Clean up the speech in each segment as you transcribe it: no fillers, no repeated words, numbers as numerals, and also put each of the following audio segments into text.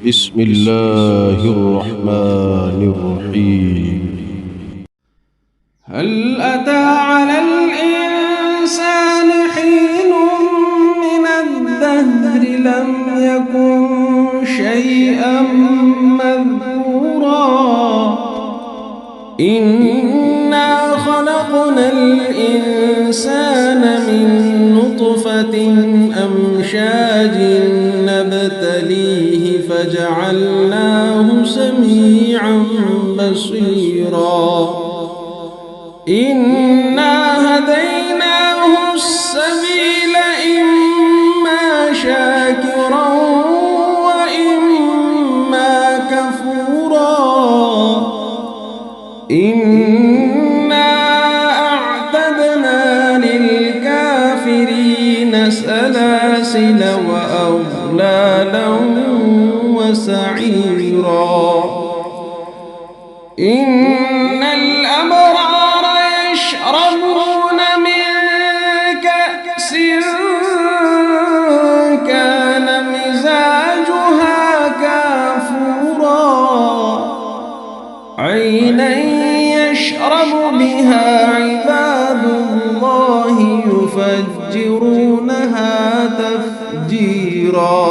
بسم الله الرحمن الرحيم. هل أتى على الإنسان حين من الدهر لم يكن شيئا مذكورا إنا خلقنا الإنسان من نطفة أمشاج نبتليه فجعلناه سميعا بصيرا إنا هديناه السبيل إما شاكرا وإما كفورا إنا أعتدنا للكافرين سلاسل وأغلالا وسعيرا إن الأبرار يشربون من كأس كان مزاجها كافورا عينا يشرب بها عباد الله يفجرونها تفجيرا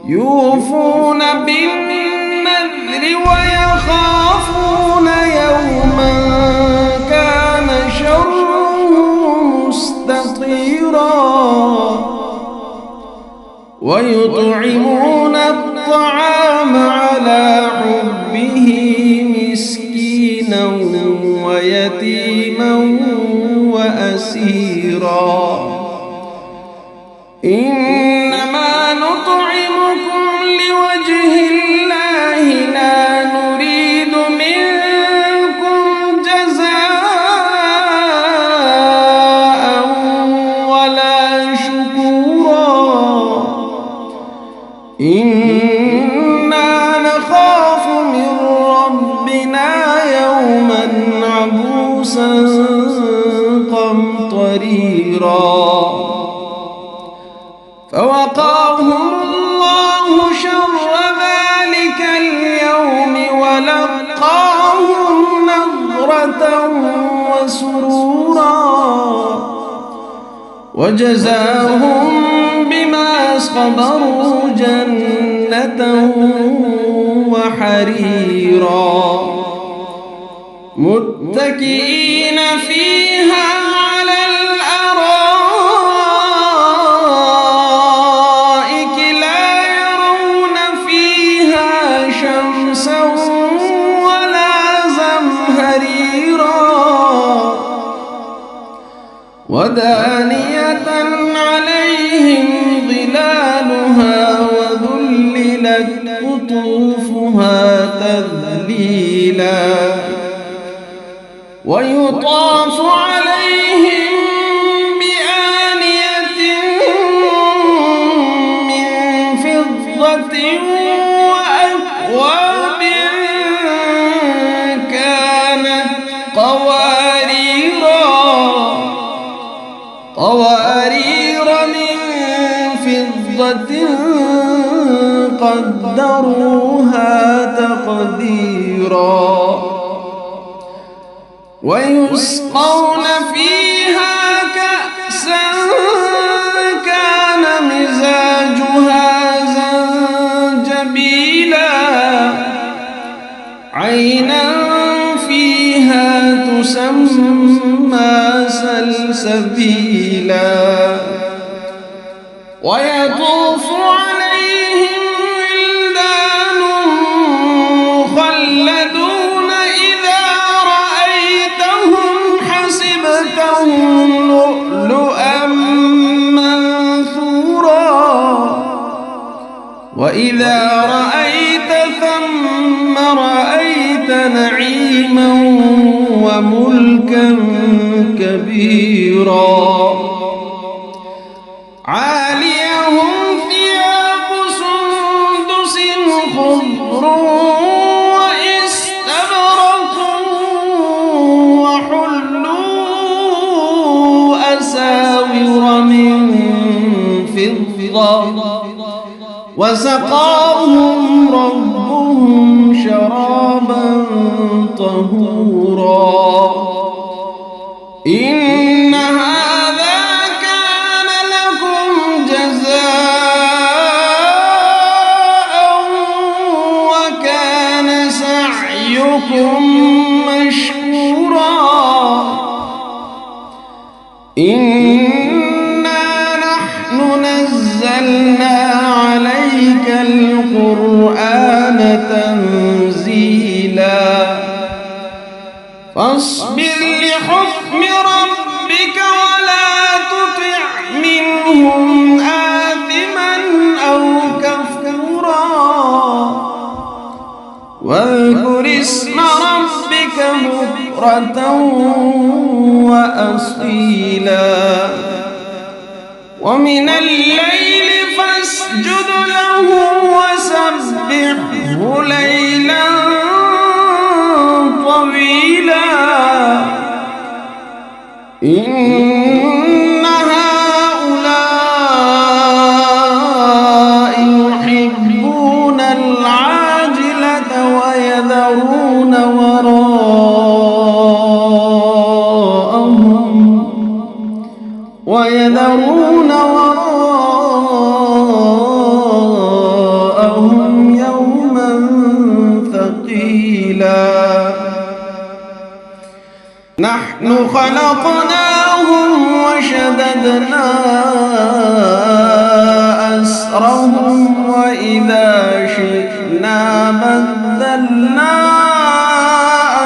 يوفون بالنذر ويخافون يوما كان شره مستطيرا ويطعمون الطعام على حبه مسكينا ويتيما وأسيرا إنما نطعمكم لوجه الله لا نريد منكم جزاء ولا شكورا إنا نخاف من ربنا يوما عبوسا قمطريرا فوقاهم الله شر ذلك اليوم ولقاهم نضرة وسرورا وجزاهم بما صبروا جنة وحريرا متكئين فيها على الأرائك لا يرون فيها شمسا ولا زمهريرا ودانية عليهم ظلالها وذللت قطوفها تذليلا ويطاف عليهم بآنية من فضة وأكواب كانت قوارير من فضة قدروها تقديرا ويسقون فيها كأسا كان مزاجها زنجبيلا عينا فيها تسمى سلسبيلا ويطوف عليهم ولدان مخلدون إذا رأيتهم حسبتهم لؤلؤا منثورا وإذا رأيت ثم رأيت نعيما وملكا كبيرا عاليهم ثياب سندس خضر واستبرق وحلوا أساور من فضة وسقاهم ربهم شرابا طهورا إن هذا كان لكم جزاء وكان سعيكم مشكورا إنا نحن نزلنا عليك القرآن تنزيلا فاصبر لحكم ربك ولا تطع منهم آثما أو كفورا واذكر اسم ربك بكرة وأصيلا ومن الليل فاسجد له وسبحه ليلا طويلا إن هؤلاء يحبون العاجلة ويذرون وراءهم يوما ثقيلا نحن خلقناهم وشددنا أسرهم وإذا شئنا بدلنا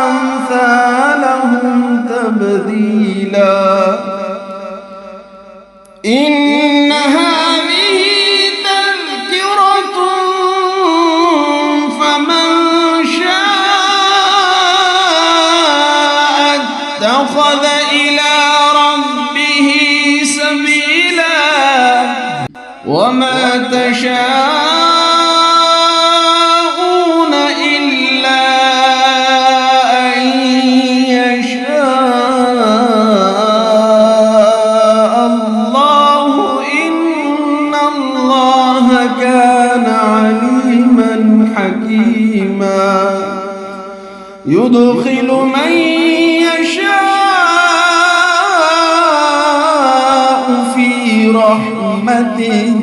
أمثالهم تبديلا إن هذه تذكرة فمن شاء اتخذ إلى ربه سبيلا وما تشاءون إلا أن يشاء الله إن الله كان عليما حكيما يدخل من يشاء في رحمته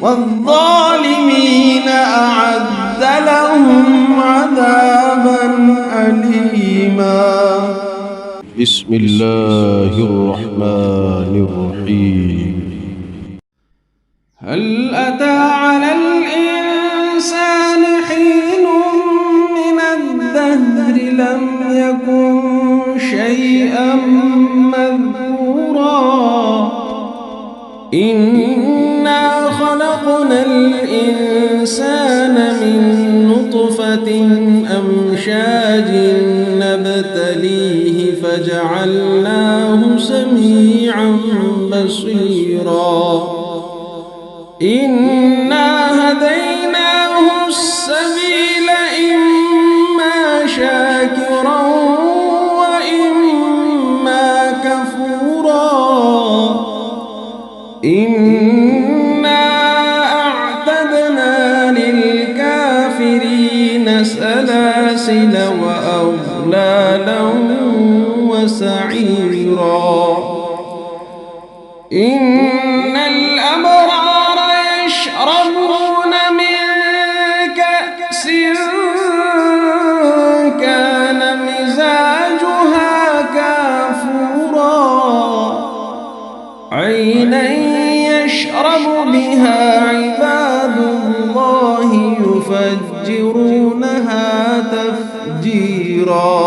والظالمين أعد لهم عذابا أليما بسم الله الرحمن الرحيم هل أتى على الإنسان حين من الدهر لم يكن شيئا مذكورا إنا خلقنا الإنسان من نطفة أمشاج نبتليه فجعلناه سميعا بصيرا إنا هديناه السبيل إما شاكرا وإما كفورا إنا أعتدنا للكافرين سلاسل وأغلالا وسعيرا إن الأبرار يشربون من كأس كان مزاجها كافورا عينا يشرب بها عباد الله يفجرونها تفجيرا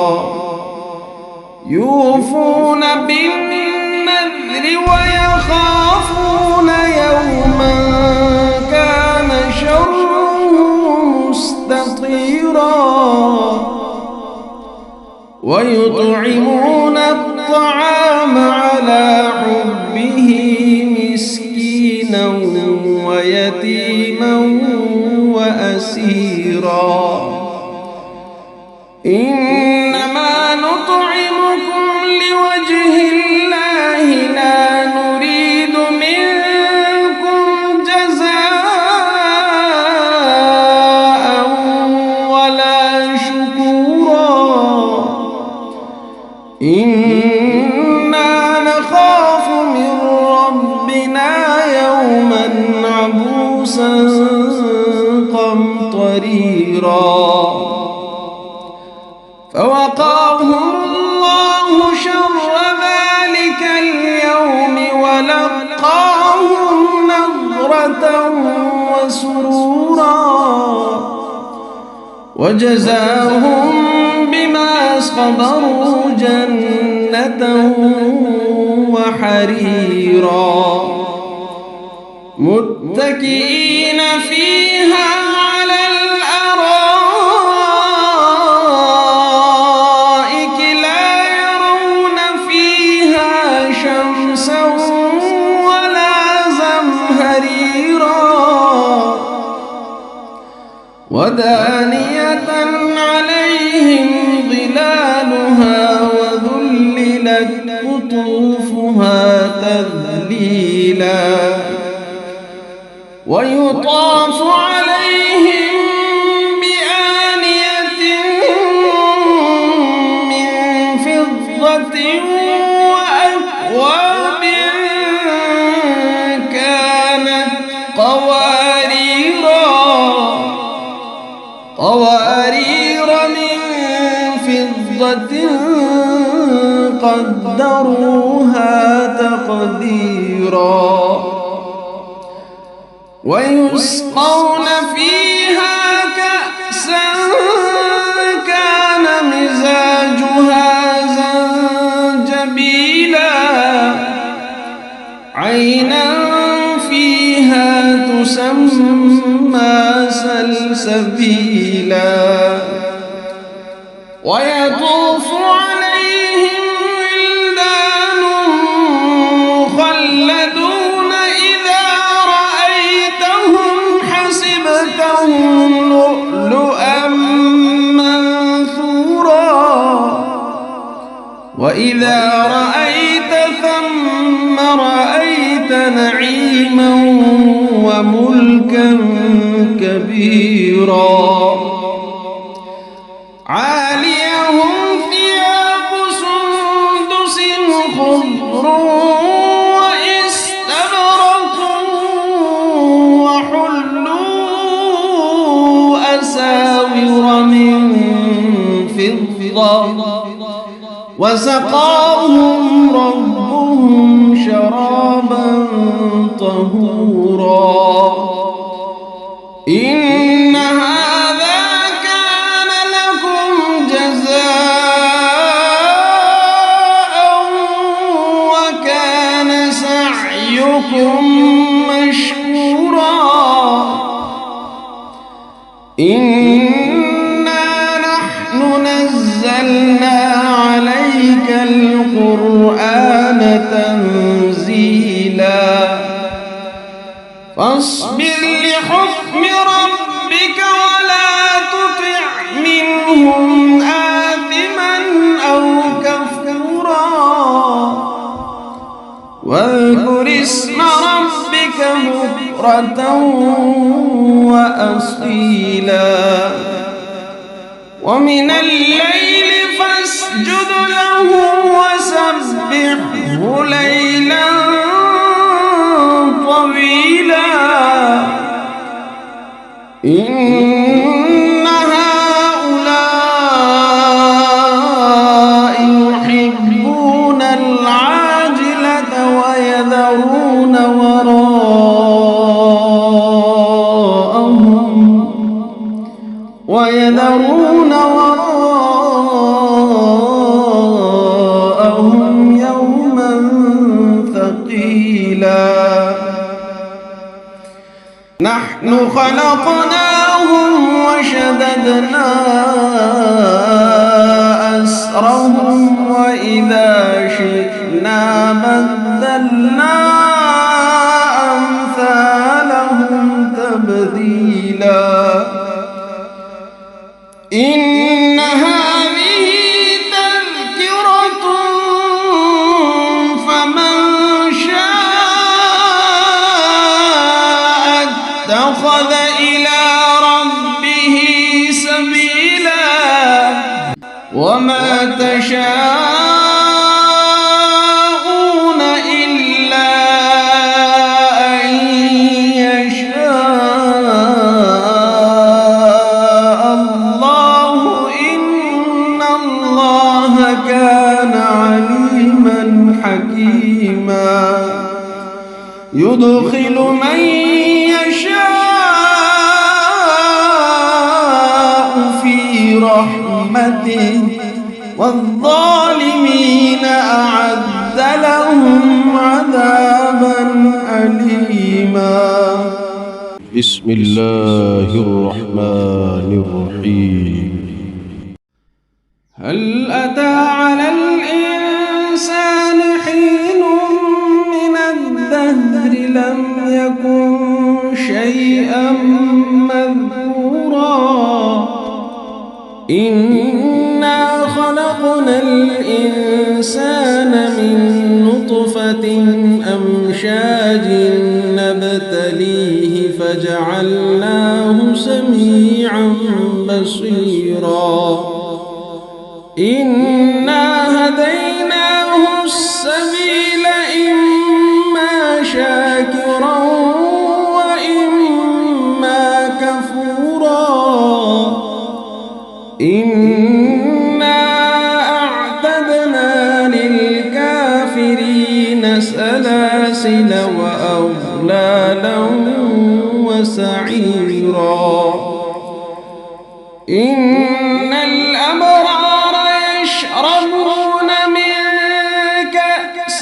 يوفون بالنذر ويخافون يوما كان شره مستطيرا ويطعمون الطعام على حبه مسكينا ويتيما وأسيرا إنما نطعمكم لوجه الله لا نريد منكم جزاء تقديرا. فوقاهم الله شر ذلك اليوم ولقاهم نضرة وسرورا وجزاهم بما صبروا جنة وحريرا متكئين فيها على الأرائك لا يرون فيها شمسا ولا زمهريرا ودانية عليهم ظلالها وذللت قطوفها تذليلا ويطاف عليهم بآنية من فضة وأكواب كانت قوارير من فضة قدروها تقديرا ويسقون فيها كأسا كان مزاجها زنجبيلا عينا فيها تسمى سلسبيلا ويطوف عليهم ولدان مخلدون إذا رأيتهم حسبتهم لؤلؤا منثورا وإذا رأيت ثم رأيت نعيما وملكا كبيرا عاليهم ثياب سندس خضر واستبرق وحلوا أساور من فضة وسقاهم ربهم شرابا طهورا إن هذا كان لكم جزاء وكان سعيكم مشكورا إنا نحن نزلنا عليك القرآن تنزيلا فاصبر لحكم ربك ولا تطع منهم آثما أو كفورا واذكر اسم ربك بكرة وأصيلا ومن الليل فاسجد له وسبحه ليلا طويلا إن هؤلاء يحبون العاجلة ويذرون وراءهم يوما ثقيلا نحن خلقناهم وشددنا أسرهم وإذا شئنا بدلنا أمثالهم تبديلا إن هذه تذكرة فمن شاء اتخذ إلى ربه سبيلا وما تشاءون إلا أن يشاء يدخل من يشاء في رحمته والظالمين أعد لهم عذابا أليما. بسم الله الرحمن الرحيم. هل أتى على الإنسان حين من الدهر لم يكن شيئا مذكورا إنا خلقنا الإنسان من نطفة أمشاج نبتليه فجعلناه سميعا بصيرا إنا هديناه السبيل إما شاكرا وإما كفورا إنا أعتدنا للكافرين سلاسل وأغلالا وسعيرا إن الأبرار يشربون من كأس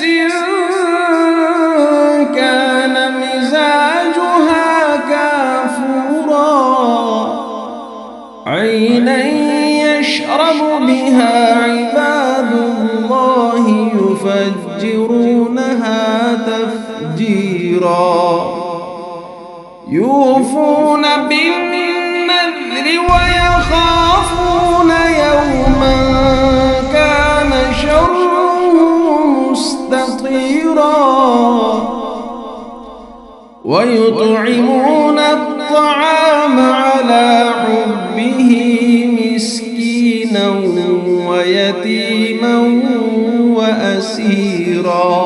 كان مزاجها كافورا عينا يشرب بها عباد الله يفجرونها تفجيرا يوفون بالنذر ويخافون يوما كان شره مستطيرا ويطعمون الطعام على حبه مسكينا ويتيما وأسيرا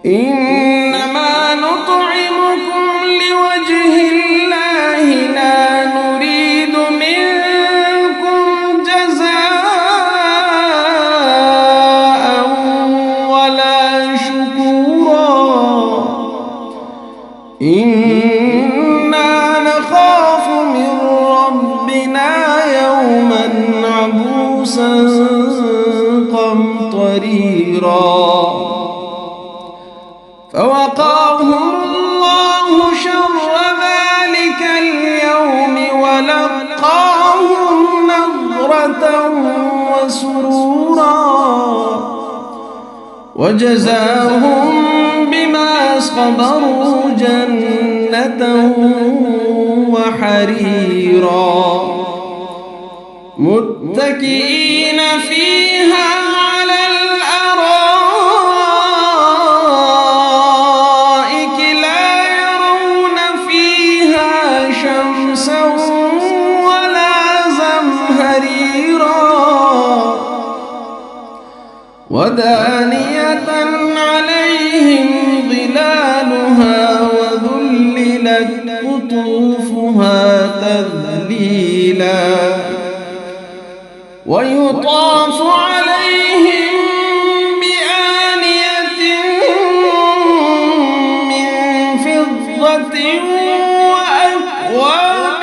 إنما نطعمكم لوجه الله لا نريد منكم جزاء ولا شكورا إنا نخاف من ربنا يوما عبوسا قمطريرا فوقاهم الله شر ذلك اليوم ولقاهم نضرة وسرورا وجزاهم بما صبروا جنة وحريرا متكئين فيها على الأرائك لا يرون فيها شمسا ولا زمهريرا ودانية عليهم ظلالها وذللت قطوفها تذليلا ويطاف عليهم بآنية من فضة وأكواب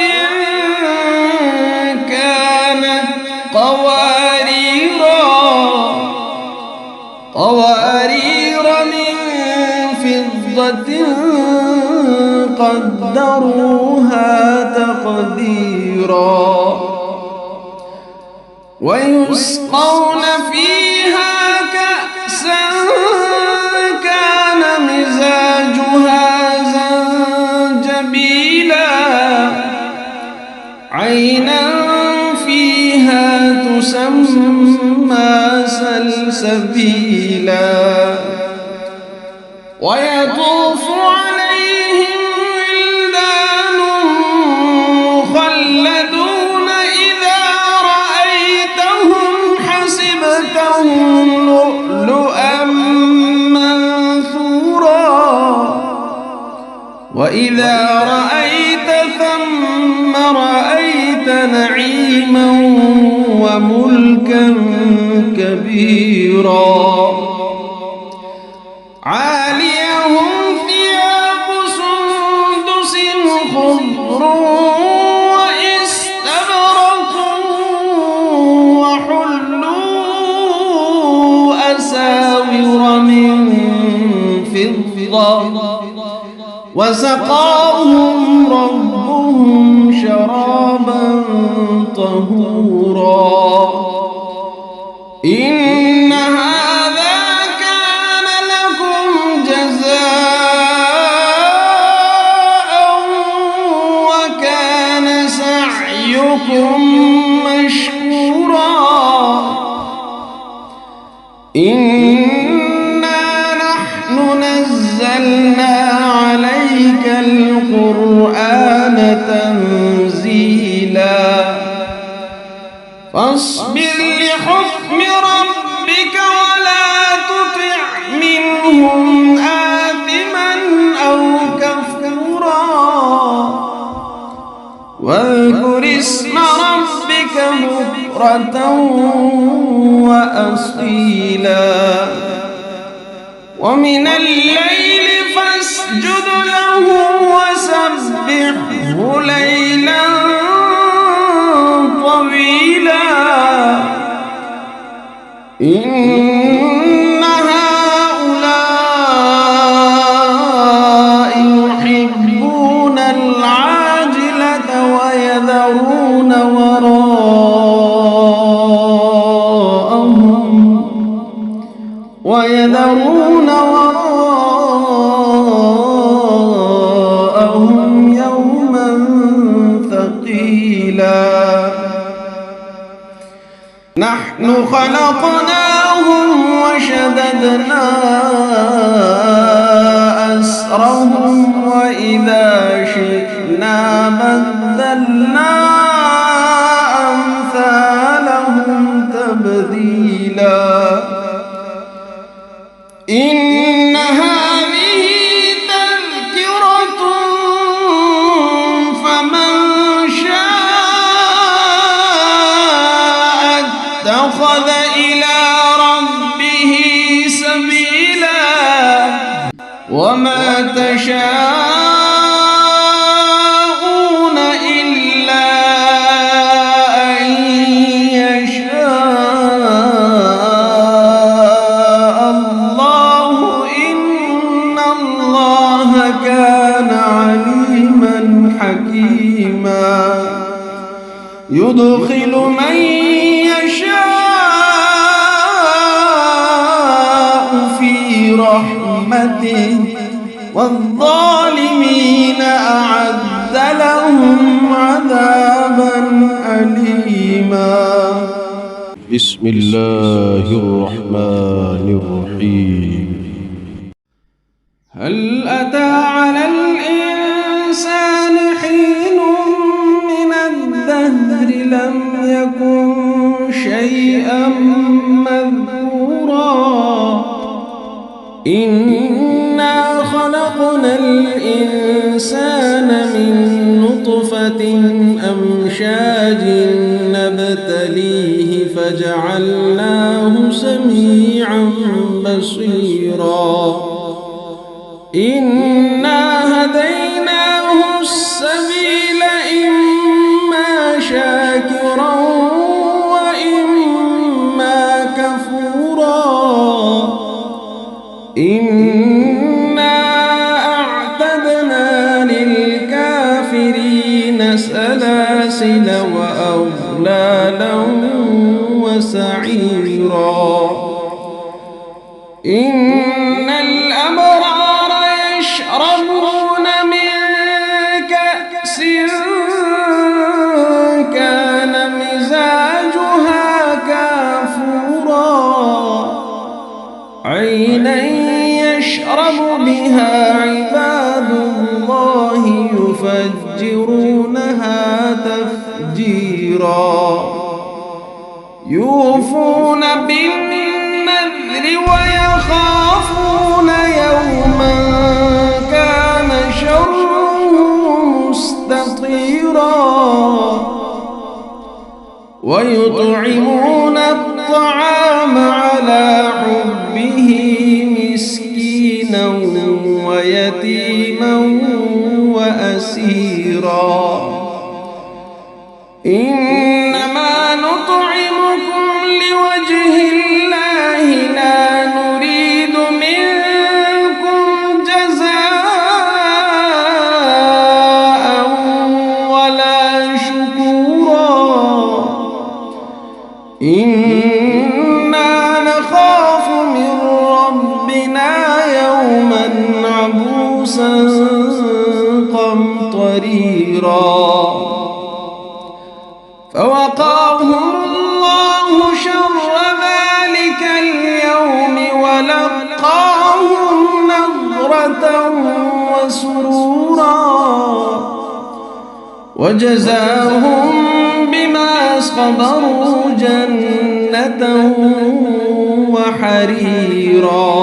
كانت قوارير من فضة قدروها تقديرا ويسقون فيها كأسا كان مزاجها زنجبيلا عينا فيها تسمى سلسبيلا ويطوف عليهم ولدان مخلدون إذا رأيتهم حسبتهم لؤلؤا منثورا وإذا رأيت ثم رأيت نعيما وملكا كبيرا عاليهم خضر واستبرق وحلوا أساور من فضة وسقاهم ربهم شرابا طهورا إن هذا كان لكم جزاء وكان سعيكم مشكورا إنا نحن نزلنا عليك القرآن تنزيلا فاصبر لحكم ربك ولا تطع منهم آثما أو كفورا واذكر اسم ربك بكرة وأصيلا ومن الليل فاسجد له وسبحه ليلا طويلا إن هؤلاء يحبون العاجلة ويذرون وراءهم يوما ثقيلا نحن خلقناهم وشددنا أسرهم وإذا شئنا بدلنا أمثالهم تبديلا إن هذه تذكرة فمن شاء اتخذ إلى ربه سبيلا وما تشاءون إلا أن يشاء الله إن الله كان عليما حكيما يدخل من يشاء في رحمته والظالمين أعد لهم عذابا أليما بسم الله الرحمن الرحيم هل أتى على الإنسان حين من الدهر لم يكن شيئا مذكورا إنا خلقنا الإنسان من نطفة أمشاج نبتليه فجعلناه سميعا بصيرا إنا هديناه السبيل إما شاكرا وإما كفورا إنا أعتدنا للكافرين سلاسل وأغلالا وسعيرا إن الأبرار يشربون من كأس كان مزاجها كافورا عينا يشرب بها عباد الله يفجرونها تفجيرا يوفون بالنذر ويخافون يوما كان شره مستطيرا ويطعمون الطعام على حبه مسكينا ويتيما وأسيرا إنما نطعمكم لوجه الله لا نريد منكم جزاء ولا شكورا إنا نخاف من ربنا يوما عبوسا قمطريرا فوقاهم الله شر ذلك اليوم ولقاهم نضرة وسرورا وجزاهم بما صبروا جنة وحريرا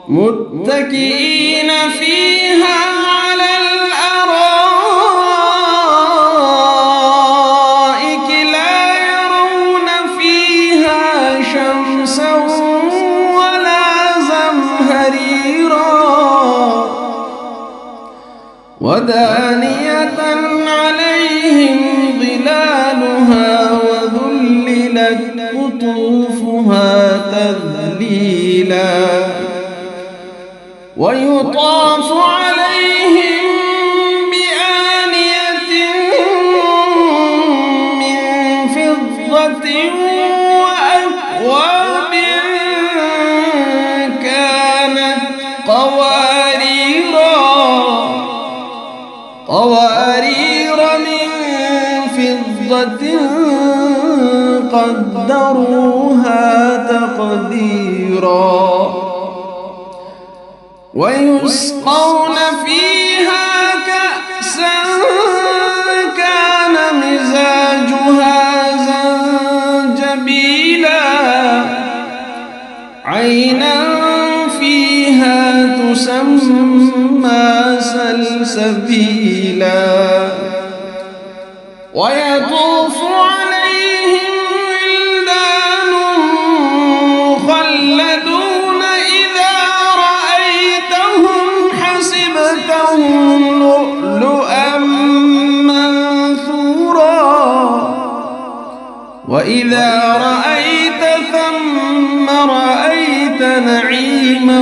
متكئين فيها على الأرائك لا يرون فيها شمسا ولا زمهريرا ودانية عليهم ظلالها وذللت قطوفها تذليلا ويطاف عليهم بآنية من فضة وأكواب كانت قوارير من فضة قدروها تقديرا ويسقون فيها كأسا كان مزاجها زنجبيلا عينا فيها تسمى سلسبيلا ويطوف عليهم ولدان مخلدون إذا رأيتهم حسبتهم لؤلؤا منثورا وإذا رأيت ثم رأيت نعيما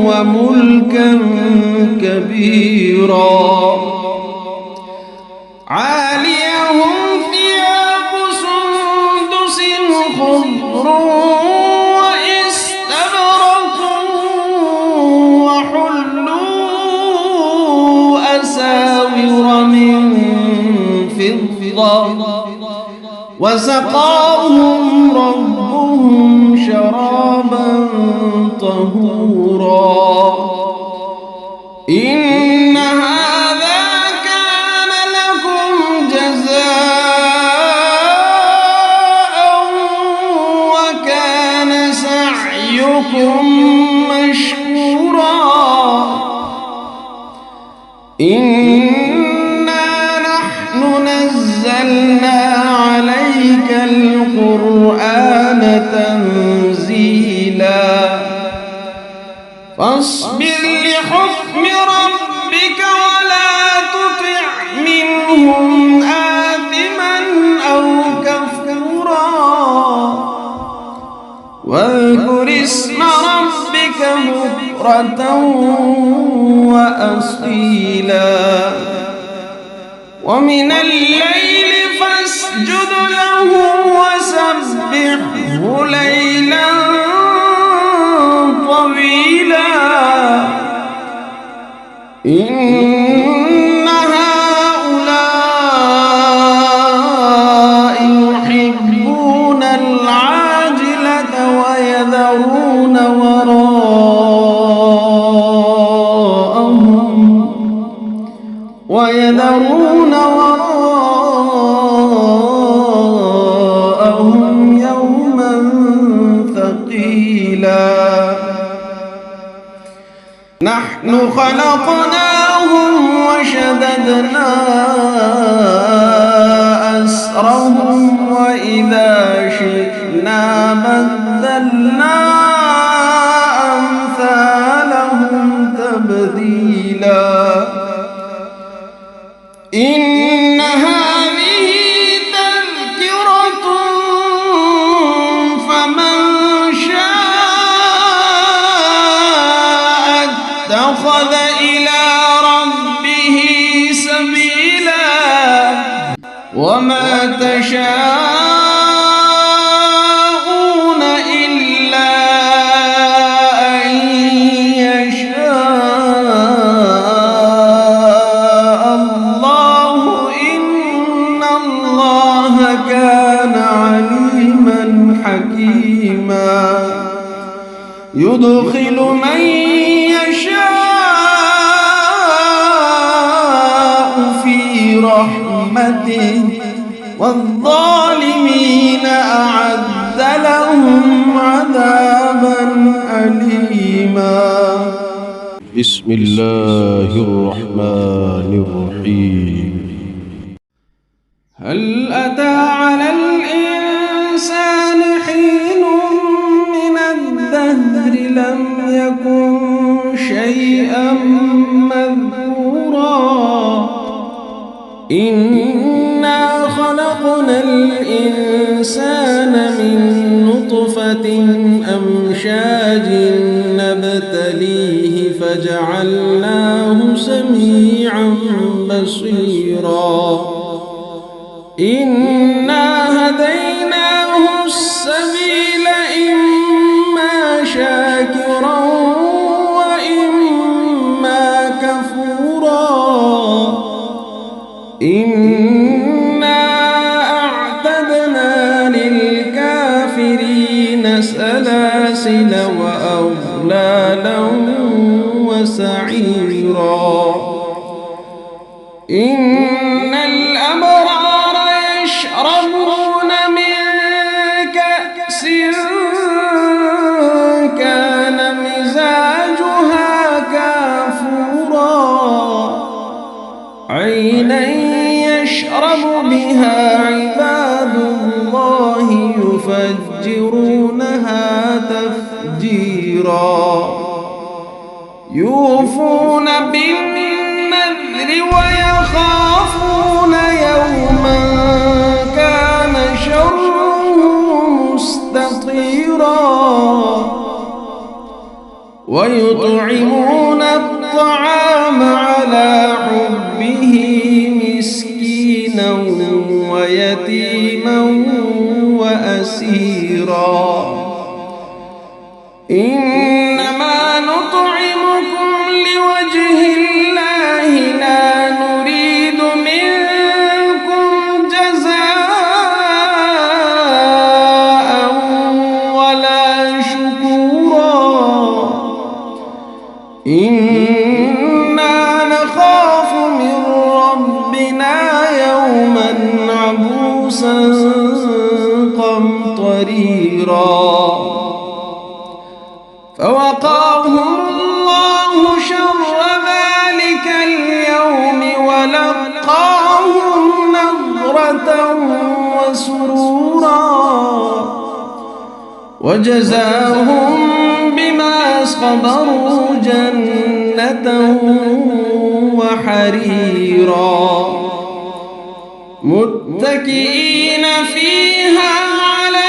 وملكا كبيرا عاليهم ثياب سندس خضر واستبرق وحلوا أساور من فضة وسقاهم ربهم شرابا طهورا إن هذا كان لكم جزاء وكان سعيكم مشكورا إنا نحن نزلنا عليك القرآن تنزيلا فاصبر لحكم ربك ولا تطع منهم آثما أو كفورا واذكر اسم ربك بكرة وأصيلا ومن الليل فاسجد له وسبحه ليلا طويلا إن هؤلاء يحبون العاجلة ويذرون وراءهم يوما ثقيلا نحن خلقناهم وشددنا أسرهم وإذا شئنا بدلنا أمثالهم تبديلا إن هذا وما تشاءون إلا أن يشاء الله إن الله كان عليما حكيما يدخل من يشاء في رحمته والظالمين أعد لهم عذابا أليما. بسم الله الرحمن الرحيم. هل أتى على الإنسان حين من الدهر لم يكن شيئا مذكورا إنا خلقنا الإنسان من نطفة أمشاج نبتليه فجعلناه سميعا بصيرا إنا هديناه السبيل إما شاكرا وإما كفورا إنا أعتدنا للكافرين سلاسل وأغلالا وسعيرا إن الأبرار يشربون من كأس كان مزاجها كافورا عينا يشرب بها عباد الله يفجرونها تفجيرا يوفون بالنذر ويخافون يوما كان شره مستطيرا ويطعمون الطعام على حبه مسكينا ويتيما وأسيرا إنما نطعمكم لوجه الله لا نريد منكم جزاء ولا شكورا إنا نخاف من ربنا يوما عبوسا قمطريرا فوقاهم الله شر ذلك اليوم ولقاهم نضرة وسرورا وجزاهم بما صبروا جنة وحريرا متكئين فيها على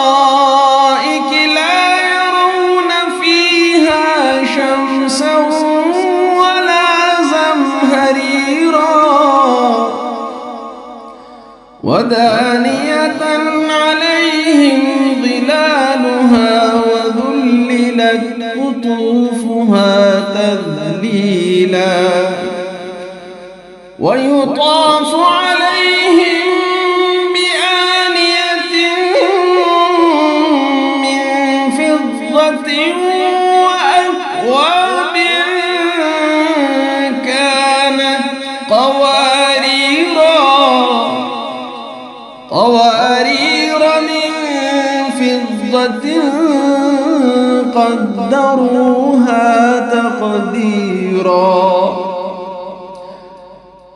الأرائك لا يرون فيها شمسا ولا زمهريرا ودانية عليهم ظلالها وذللت قطوفها تذليلا ويطاف عليهم بآنية من فضة وأكواب كانت قوارير من فضة قدروها تقديرا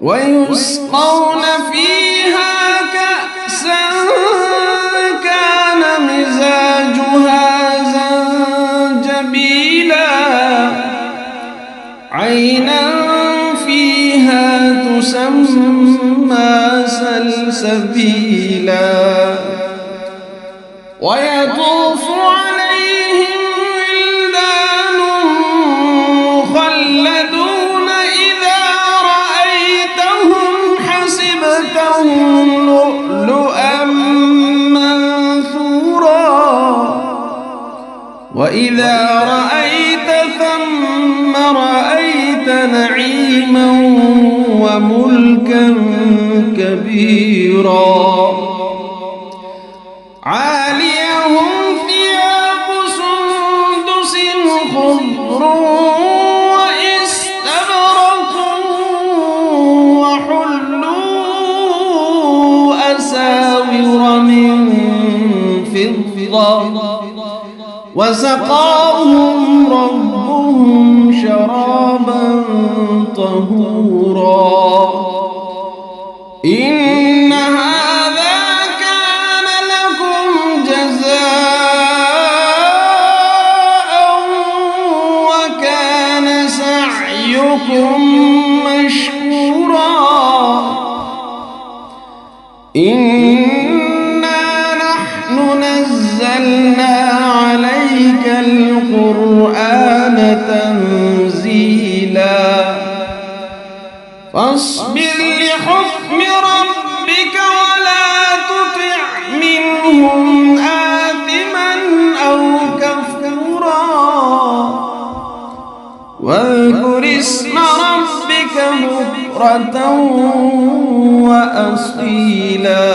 ويسقون فيها كأسا كان مزاجها زنجبيلا عينا فيها تسمى سلسبيلا ويطوف عليهم ولدان مخلدون إذا رأيتهم وإذا رأيت ثم رأيت نعيما وملكا كبيرا عاليهم ثياب سندس خضر واستبرق وحلوا أساور من فضة وسقاهم ربهم شرابا طهورا إن هذا كان لكم جزاء وكان سعيكم مشكورا إنا نحن نزلنا عليك القرآن تنزيلا فاصبر لحكم ربك ولا تطع منهم آثما أو كفورا واذكر اسم ربك بكرة وأصيلا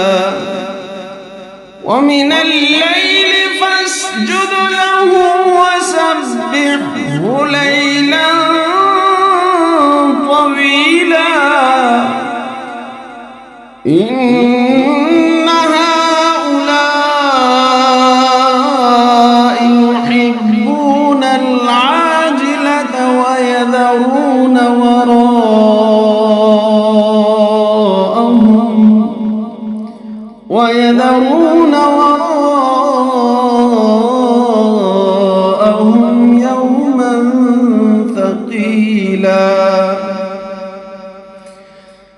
ومن الليل فاسجد له وسبحه ليلا طويلا إن هؤلاء يحبون العاجلة ويذرون وراءهم يوما ثقيلا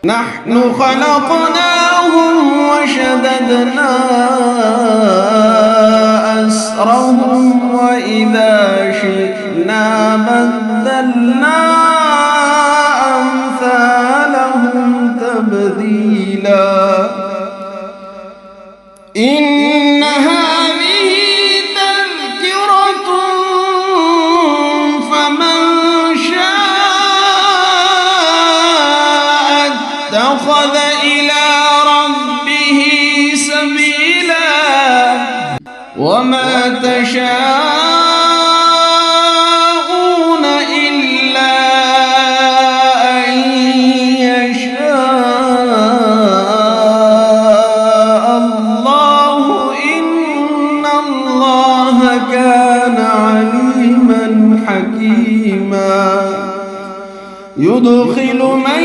نحن خلقناهم وشددنا أسرهم وإذا شئنا بدلنا أمثالهم تبديلا إن هذه تذكرة فمن شاء اتخذ إلى ربه سبيلا وما تشاءون إلا أن يشاء الله إن الله كان عليما حكيما يدخل من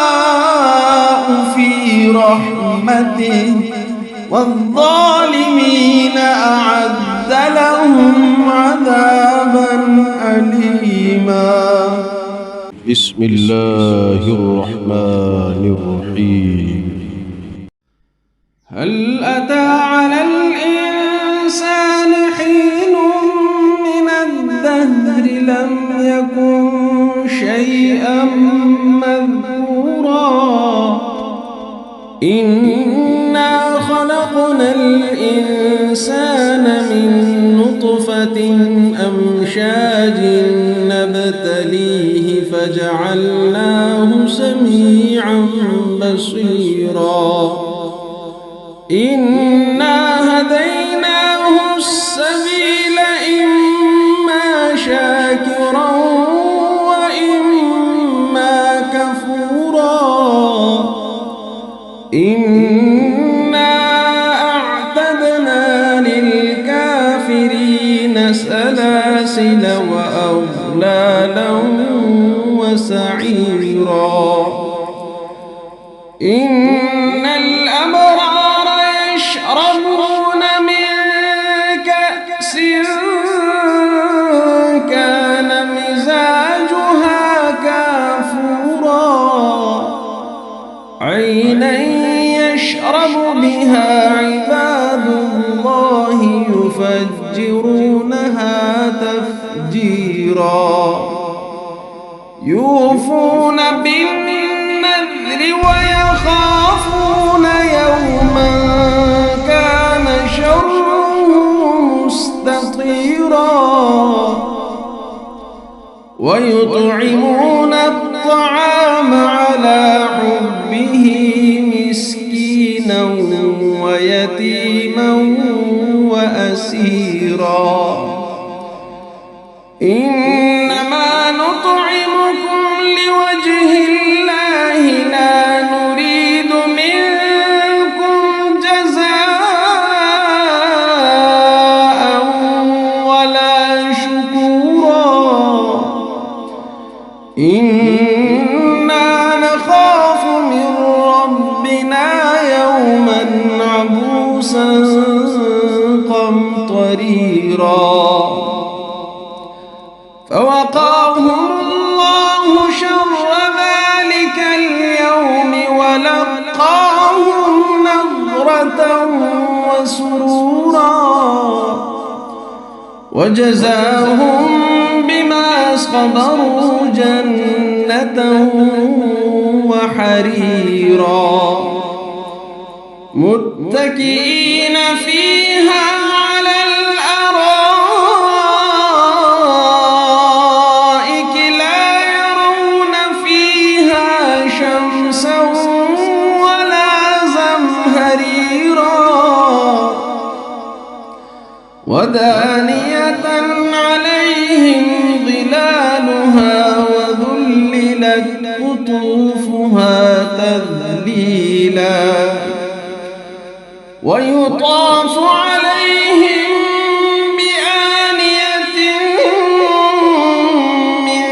يشاء في رحمته والظالمين أعد لهم عذابا أليما بسم الله الرحمن الرحيم هل أتى على الإنسان حين من الدهر لم يكن شيئا مذكورا إنا خلقنا الإنسان من نطفة أمشاج نبتليه فجعلناه سميعا بصيرا إنا هديناه السبيل إما شاكرا وإما كفورا إنا أعتدنا للكافرين سلاسل وأغلالا وسعيرا إن الأبرار يشربون من كأس كان مزاجها كافورا عينا يشرب بها عباد الله يفجرونها تفجيرا يوفون بالنذر ويخافون يوما كان شره مستطيرا ويطعمون الطعام على حبه مسكينا ويتيما وأسيرا إنما نطعمكم لوجه الله لا نريد منكم جزاء ولا شكورا إنا نخاف من ربنا يوما عبوسا قمطريرا فوقاهم الله شر ذلك اليوم ولقاهم نضرة وسرورا وجزاهم بما صبروا جنة وحريرا متكئين فيها على الأرائك لا يرون فيها شمسا ولا زمهريرا ودانية عليهم ظلالها وذللت قطوفها تذليلا ويطاف عليهم بآنية من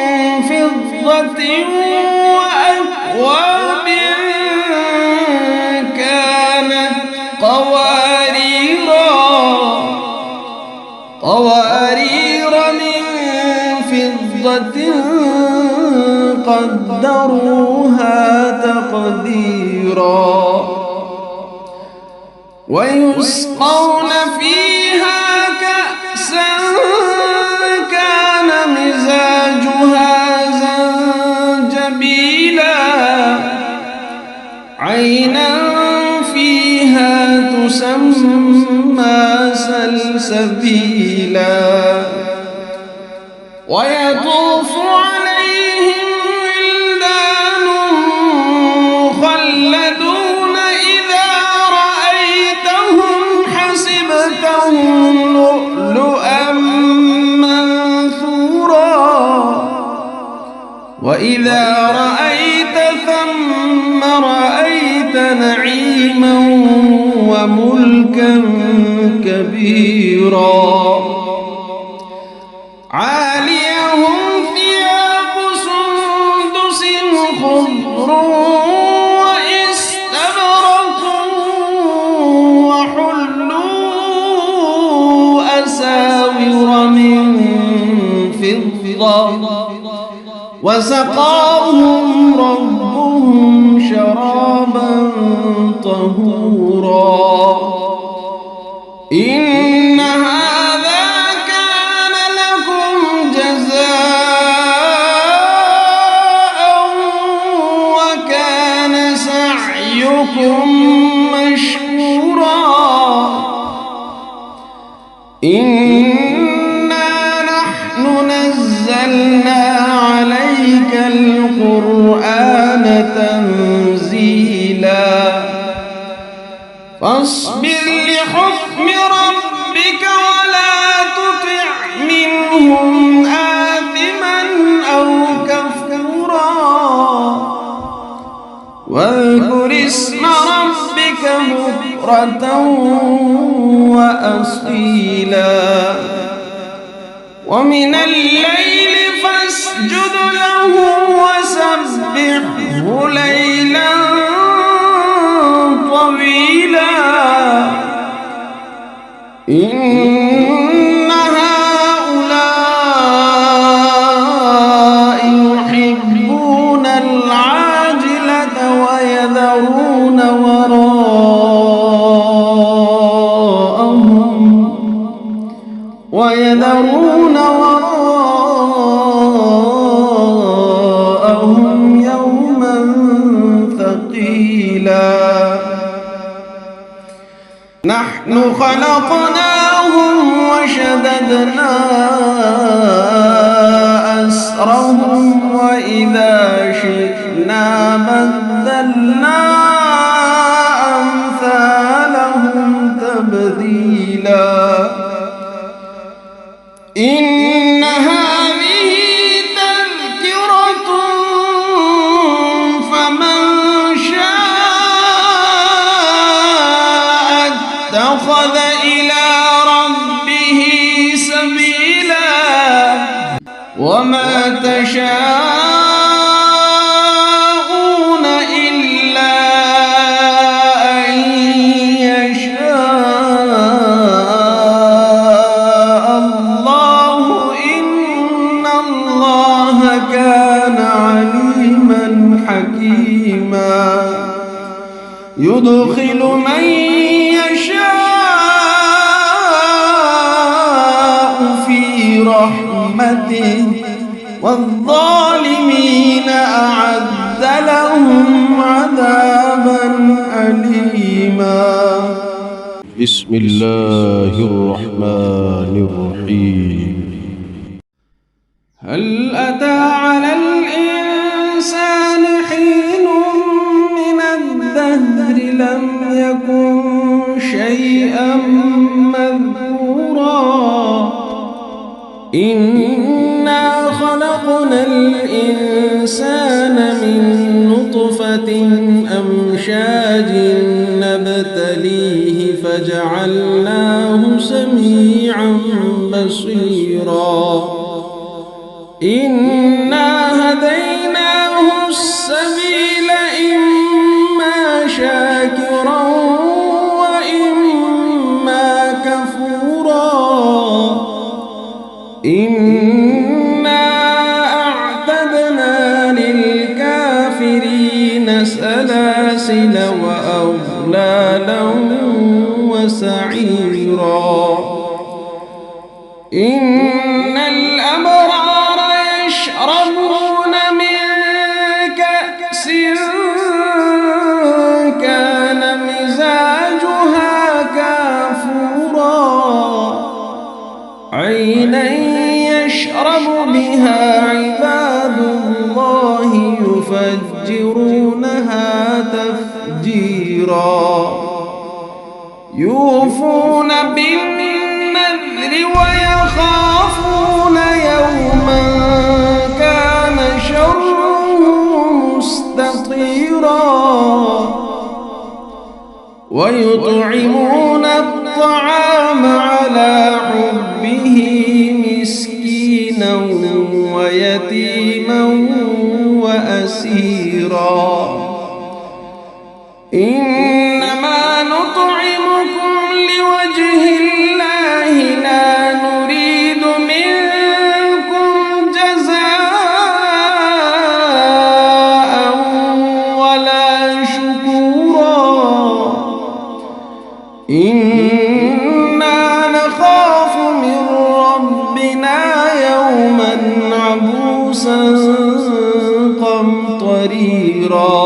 فضة وأكواب كانت قوارير من فضة قدروها تقديرا ويسقون فيها كأسا كان مزاجها زنجبيلا عينا فيها تسمى سلسبيلا ويطوف عليهم ولدان مخلدون إذا رأيتهم حسبتهم لؤلؤا منثورا وإذا رأيت ثم رأيت نعيما وملكا كبيرا عاليهم ثياب سندس خضر واستبرق وحلوا أساور من فضة وسقاهم ربهم شرابا طهورا إن هذا كان لكم جزاء وكان سعيكم مشكورا إنا نحن نزلنا عليك القرآن تنزيلا فاصبر لحكم ربك ولا تطع منهم آثما أو كفورا واذكر اسم ربك بكرة وأصيلا ومن الليل فاسجد له وسبحه ليلا طويلا إن هؤلاء يحبون العاجلة ويذرون وراءهم يوما ثقيلا نحن خلقناهم وشددنا أسرهم وإذا شئنا بدلنا أمثالهم تبديلا إن هذه تذكرة فمن شاء اتخذ إلى ربه سبيلا وما تشاءون إلا أن يشاء الله إن الله كان عليما حكيما يدخل من يشاء في رحمته والظالمين أعد لهم عذابا أليما بسم الله الرحمن الرحيم هل أتى على الإنسان حين من الدهر لم يكن شيئا مذكورا إنا خلقنا الإنسان من نطفة أمشاج نبتليه فجعلناه سميعا بصيرا إنا هديناه السبيل إما شاكرا وإما كفورا إنا أعتدنا للكافرين سلاسل وأغلالا وسعيرا إن الأبرار يشربون من كأس كان مزاجها كافورا عينا يشرب بها عباد الله يفجرونها تفجيرا يوفون بالنذر ويخافون يوما كان شره مستطيرا ويطعمون الطعام على حبه مسكينا ويتيما وأسيرا إنما نطعمكم لوجه الله لا نريد منكم جزاء ولا شكورا إنا نخاف من ربنا يوما عبوسا قمطريرا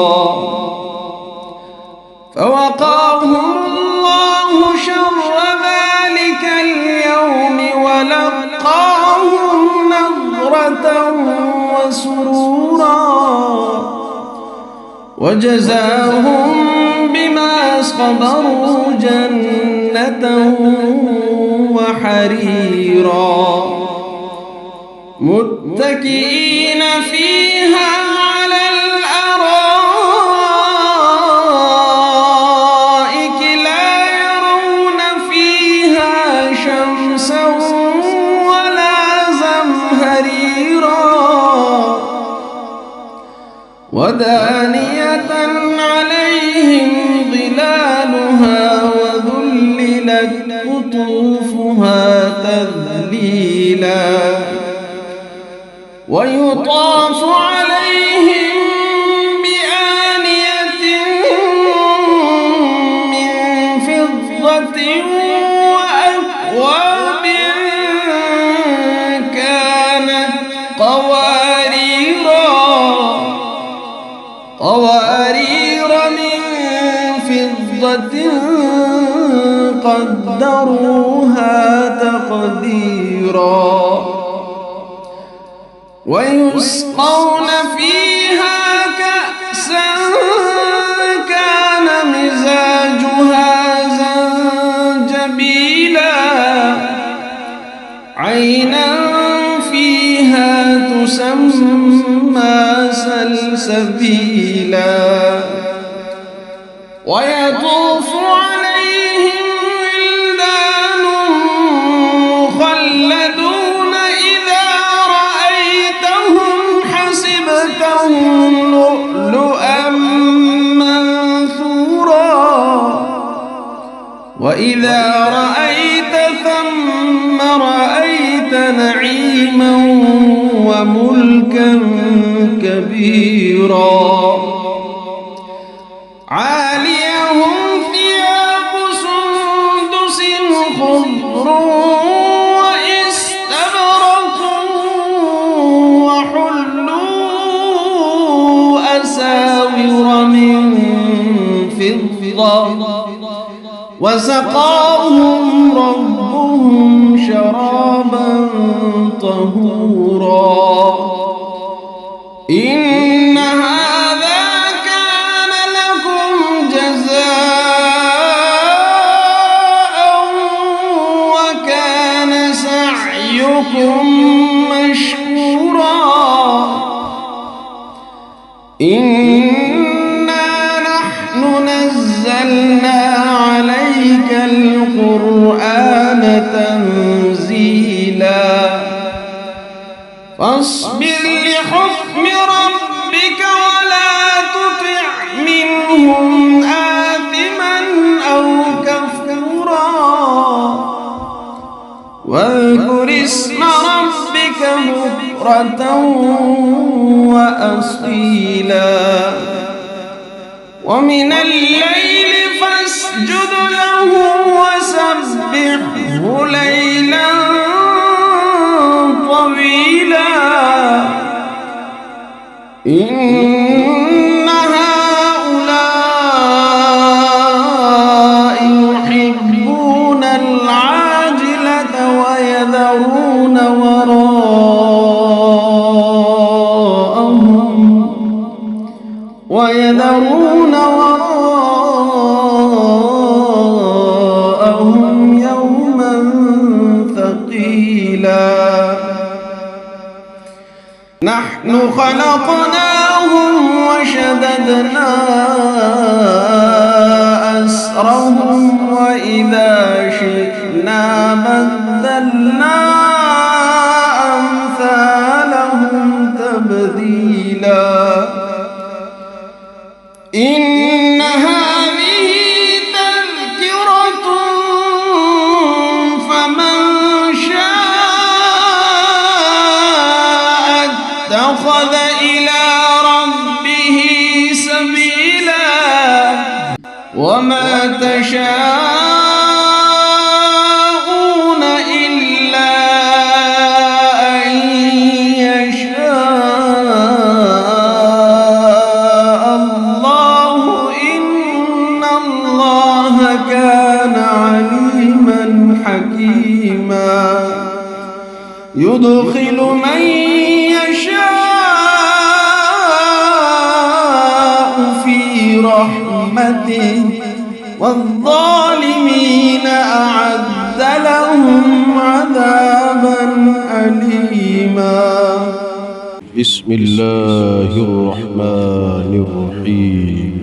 فوقاهم الله شر ذلك اليوم ولقاهم نضرة وسرورا وجزاهم بما صبروا جنة وحريرا متكئين فيها على الأرائك لا يرون فيها شمسا ولا زمهريرا ودانية عليهم ظلالها وذللت قطوفها تذليلا ويطاف عليهم بآنية من فضة وأكواب كانت قوارير من فضة قدروها تقديرا ويسقون فيها كأسا كان مزاجها زنجبيلا عينا فيها تسمى سلسبيلا ويطوف عليهم ولدان مخلدون إذا رأيتهم حسبتهم لؤلؤا منثورا وإذا رأيت ثم رأيت نعيما وملكا كبيرا عاليهم ثياب سندس خضر واستبرق وحلوا أساور من فضة وسقاهم ربهم شرابا طهورا إن هذا كان لكم جزاء وكان سعيكم مشكورا إنا نحن نزلنا عليك القرآن تنزيلا فاصبر لحكم ربك ولا تطع منهم آثما أو كفورا واذكر اسم ربك بكرة وأصيلا ومن الليل فاسجد له وسبحه ليلا طويلا إن هؤلاء يحبون العاجلة ويذرون وراءهم يوما ثقيلا نحن خلقناهم وشددنا أسرهم وإذا شئنا بدلنا أمثالهم تبديلا إن هذه تذكرة فمن شاء اتخذ إلى ربه سبيلا وما تشاءون إلا أن يشاء الله إن الله كان عليما حكيما يدخل من يشاء في رحمته والظالمين أعد لهم عذابا أليما بسم الله الرحمن الرحيم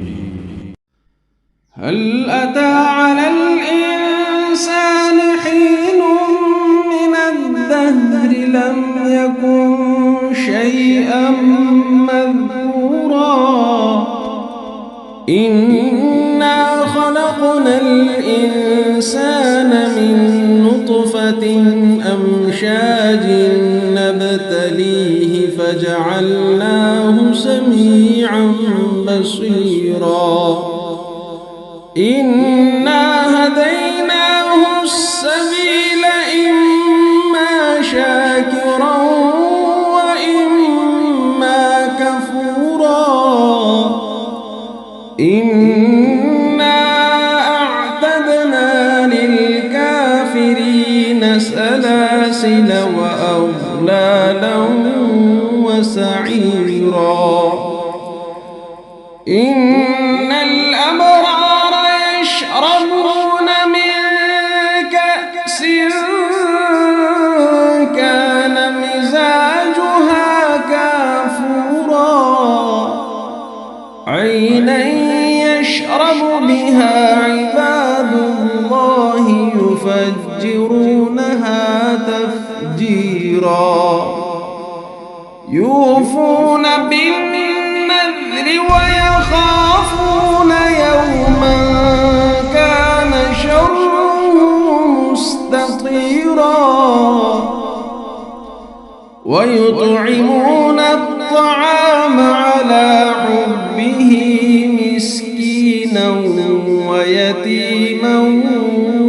هل أتى على الإنسان حين من الدهر لم يكن شيئا مذكورا إنا خلقنا الإنسان من نطفة أمشاج نبتليه فجعلناه سميعا بصيرا إنا هديناه السبيل إما شاكرا وإما كفورا إنا أعتدنا وسعيرا إن الأبرار يشربون من كأس كان مزاجها كافورا عينا يشرب بها عباد الله يفجرونها تفجيرا يوفون بالنذر ويخافون يوما كان شره مستطيرا ويطعمون الطعام على حبه مسكينا ويتيما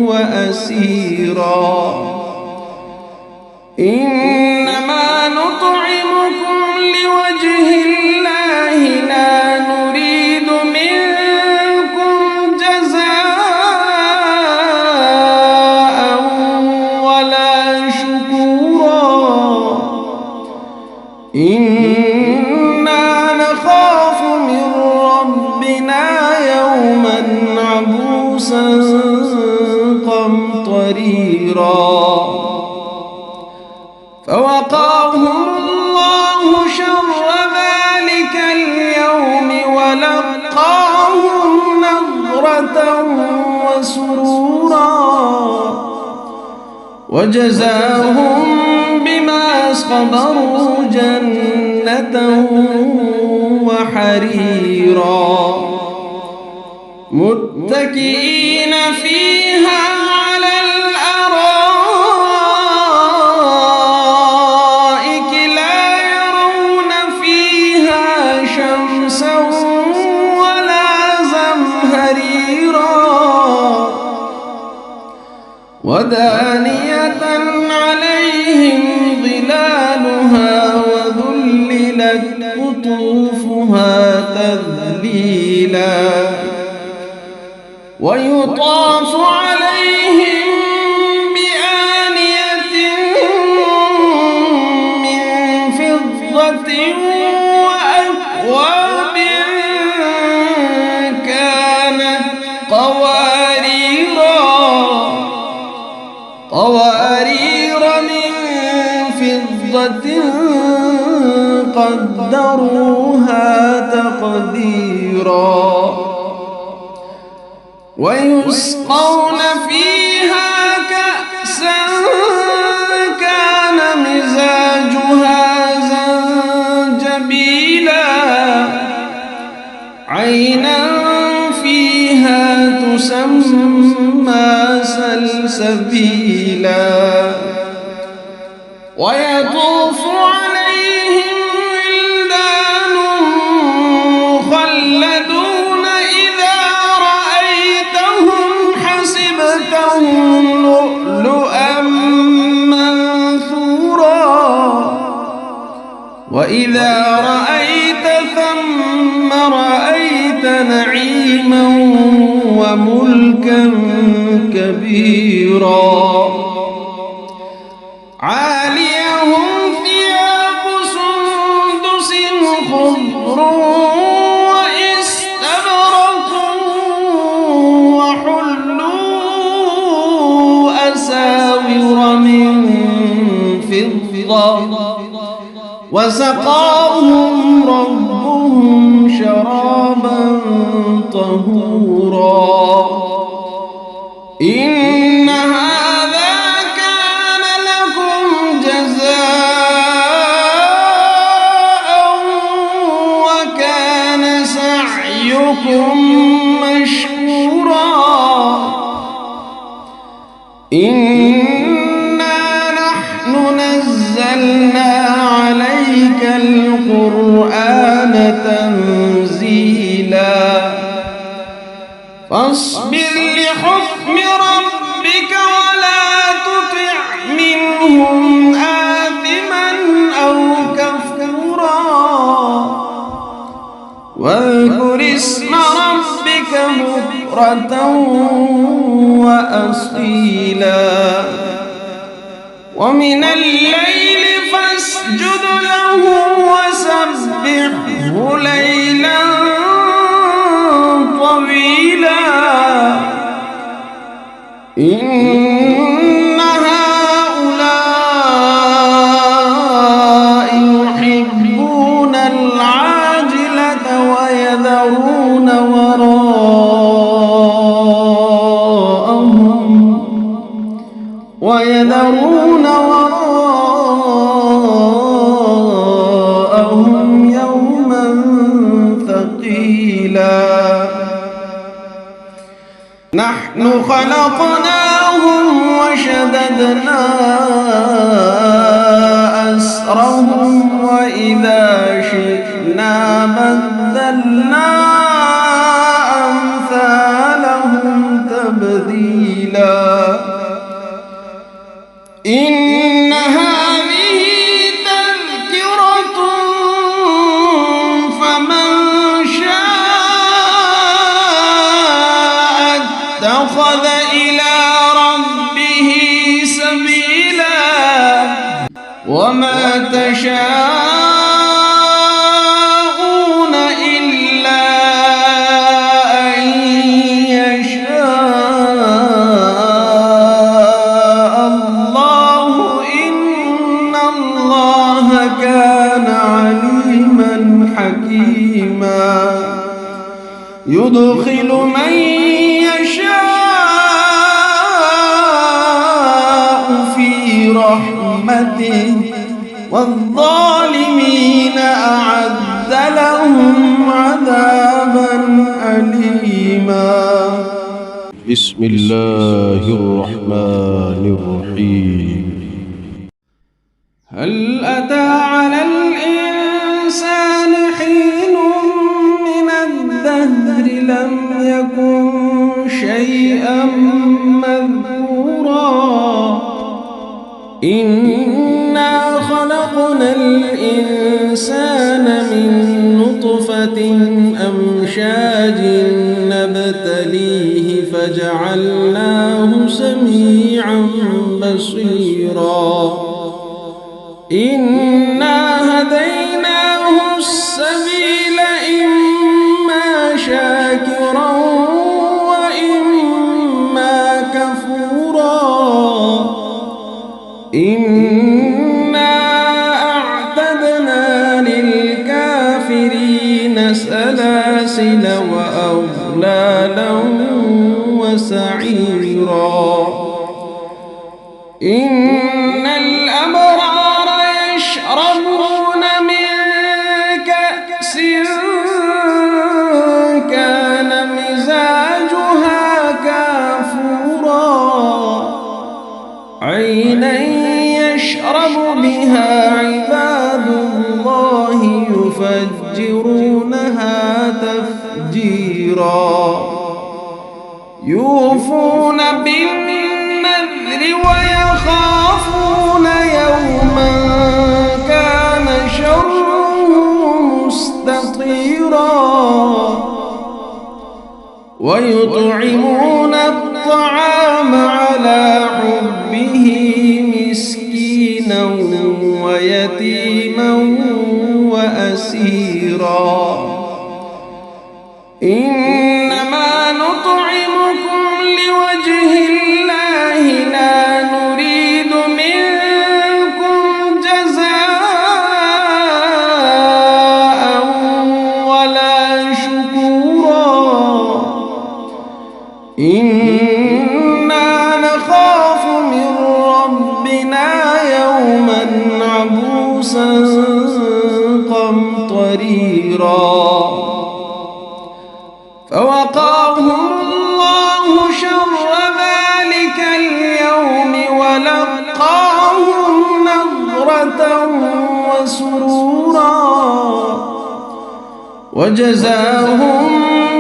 وأسيرا إنما نطعمكم لوجه الله لا نريد منكم جزاء ولا شكورا إنا نخاف من ربنا يوما عبوسا قمطريرا فوقاهم الله شر ذلك اليوم ولقاهم نضرة وسرورا وجزاهم بما صبروا جنة وحريرا متكئين فيها على الأرائك لا يرون فيها شمسا ولا زمهريرا ودانية عليهم ظلالها وذللت قطوفها تذليلا ويطاف عليهم بآنية من فضة وأكواب كانت قوارير من فضة قدروها تقديرا ويسقون فيها كأسا كان مزاجها زنجبيلا عينا فيها تسمى سلسبيلا ويطوف عليهم ولدان مخلدون إذا رأيتهم حسبتهم لؤلؤا منثورا وإذا رأيت ثم رأيت نعيما وملكا كبيرا عاليهم ثياب سندس خضر واستبرق وحلوا أساور من فضة وسقاهم ربهم شرابا طهورا إن هذا كان لكم جزاء وكان سعيكم مشكورا إنا نحن نزلنا عليك القرآن تنزيلا فاصبر لحكم ربك ولا تطع منهم آثما أو كفورا واذكر اسم ربك بكرة وأصيلا ومن الليل فاسجد له يحبون العاجلة ويذرون وراءهم يوما ثقيلا. نحن خلقناهم وشددنا أسرهم وإذا شئنا بدلنا أمثالهم تبديلا. إن هذه تذكرة فمن شاء اتخذ إلى ربه سبيلا. وما تشاءون إلا أن يشاء الله. إن الله كان عليما حكيما. يدخل من يشاء في رحمته والظالمين أعد لهم عذابا أليما. بسم الله الرحمن الرحيم. هل أتى على الإنسان حين من الدهر لم يكن شيئا مذكورا. إنا خلقنا الإنسان من نطفة أمشاج نبتليه فجعلناه سميعا بصيرا. إنا هديناه السبيل إما شاكرا وإما كفورا. إنا أعتدنا للكافرين سلاسل وأغلالا وسعيرا. إن الأبرار يشربون من كأس كان مزاجها كافورا. عينا يشرب بها عباد الله يفجرونها تفجيرا. يوفون بالنذر ويخافون يوما كان شره مستطيرا. ويطعمون الطعام على حبه مسكينا ويتيما وأسيرا. إنما نطعمكم لوجه الله لا نريد منكم جزاء ولا شكورا. إنا نخاف من ربنا يوما عبوسا قمطريرا. فوقاهم الله شر ذلك اليوم ولقاهم نضرة وسرورا. وجزاهم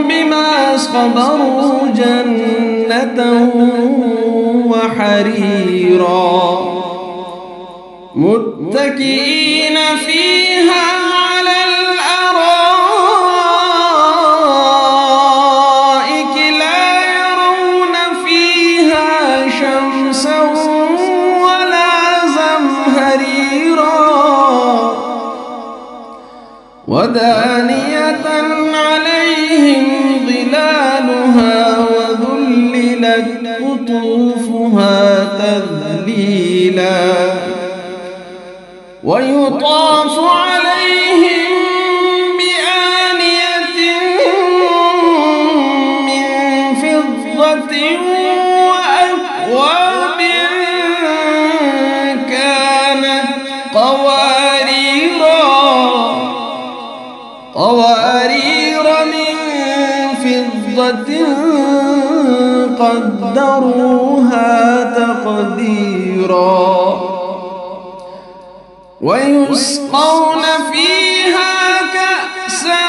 بما صبروا جنة وحريرا. متكئين فيها على الأرائك لا يرون فيها شمسا ولا زمهريرا. ودانية عليهم ظلالها وذللت قطوفها تذليلا. ويطاف عليهم فِضَّةٍ قَدَّرُوهَا تَقْدِيرًا وَيُسْقَوْنَ فِيهَا كَأْسًا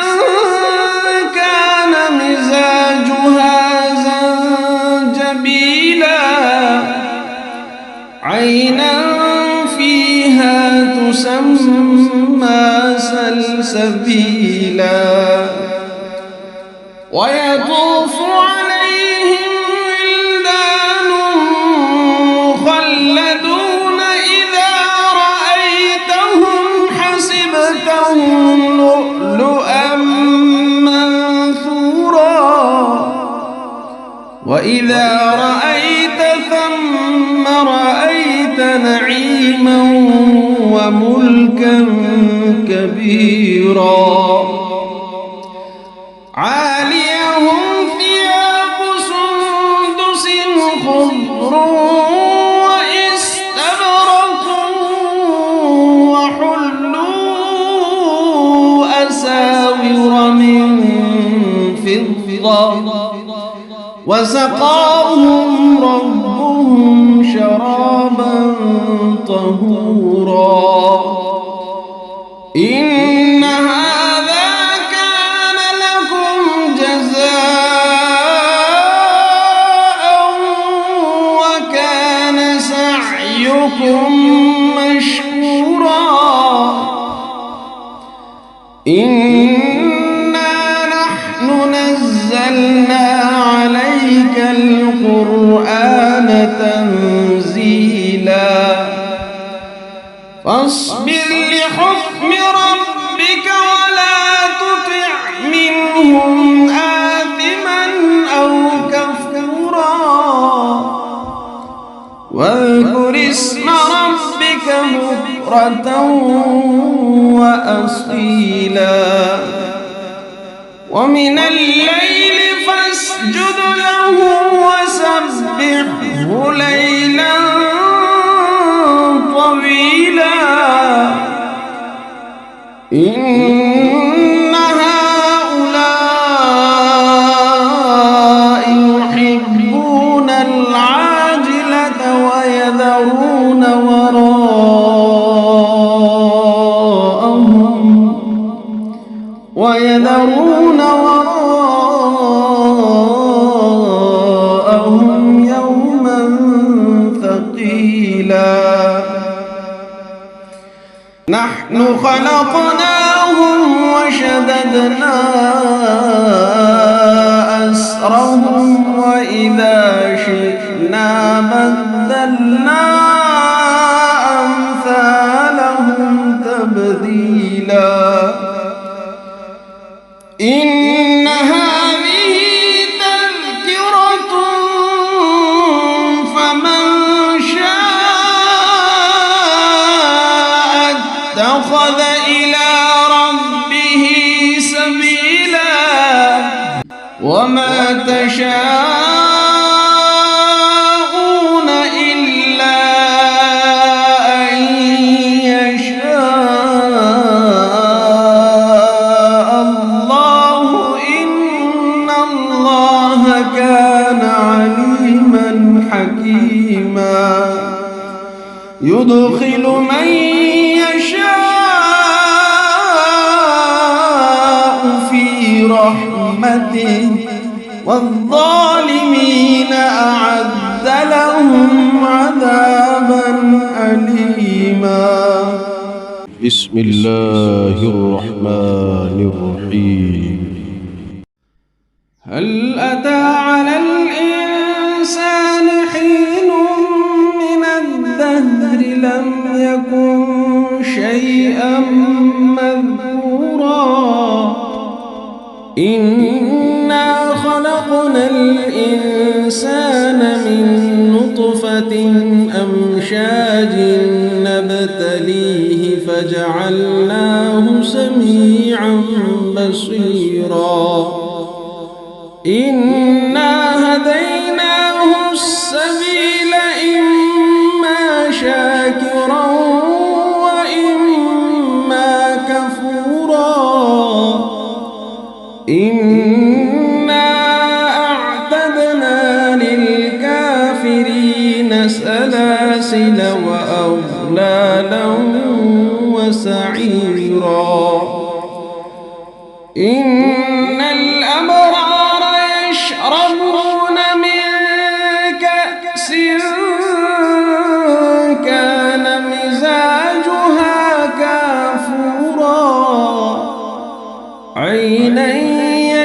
كَانَ مِزَاجُهَا زَنجَبِيلًا عَيْنًا فِيهَا تُسَمَّى سَلْسَبِيلًا وَيَطُوفُ عَلَيْهِمْ وِلْدَانٌ مُّخَلَّدُونَ إِذَا رَأَيْتَهُمْ حَسِبْتَهُمْ لُؤْلُؤًا مَّنثُورًا وَإِذَا رَأَيْتَ ثَمَّ رَأَيْتَ نَعِيمًا وَمُلْكًا كَبِيرًا عَالِيَهُمْ ثِيَابُ سُندُسٍ خُضْرٌ وَإِسْتَبْرَقٌ وَحُلُّوا أَسَاوِرَ مِن فِضَّةٍ وَسَقَاهُمْ رَبُّهُمْ شَرَابًا طَهُورًا إِنَّ هَذَا كَانَ لَكُمْ جَزَاءً وَكَانَ سَعْيُكُمْ مَشْكُورًا إِنَّا نَحْنُ نَزَّلْنَا عَلَيْكَ الْقُرْآنَ تَنزِيلًا فاصبر لحكم ربك ولا تطع منهم آثما أو كفورا واذكر اسم ربك بكرة وأصيلا ومن الليل فاسجد له وسبحه ليلا طويلا إن هؤلاء يحبون العاجلة ويذرون وراءهم يوما ثقيلا نحن خلقناهم وشددنا أسرهم وإذا شئنا بدلنا أمثالهم تبديلا إن هذه تذكرة فمن شاء اتخذ إلى ربه سبيلا وما تشاءون إلا أن يشاء الله إن الله كان عليما حكيما يدخل من يشاء في رحمته والظالمين أعد لهم عذابا أليما بسم الله الرحمن الرحيم هل أتى على الإنسان حين من الدهر لم يكن شيئا مذكورا إنا خلقنا الإنسان من نطفة أمشاج نبتليه فجعلناه سميعا بصيرا إنا هديناه السبيل إما شاكرا وإما كفورا إنا سلاسل وأغلالا وسعيرا إن الأبرار يشربون من كأس كان مزاجها كافورا عينا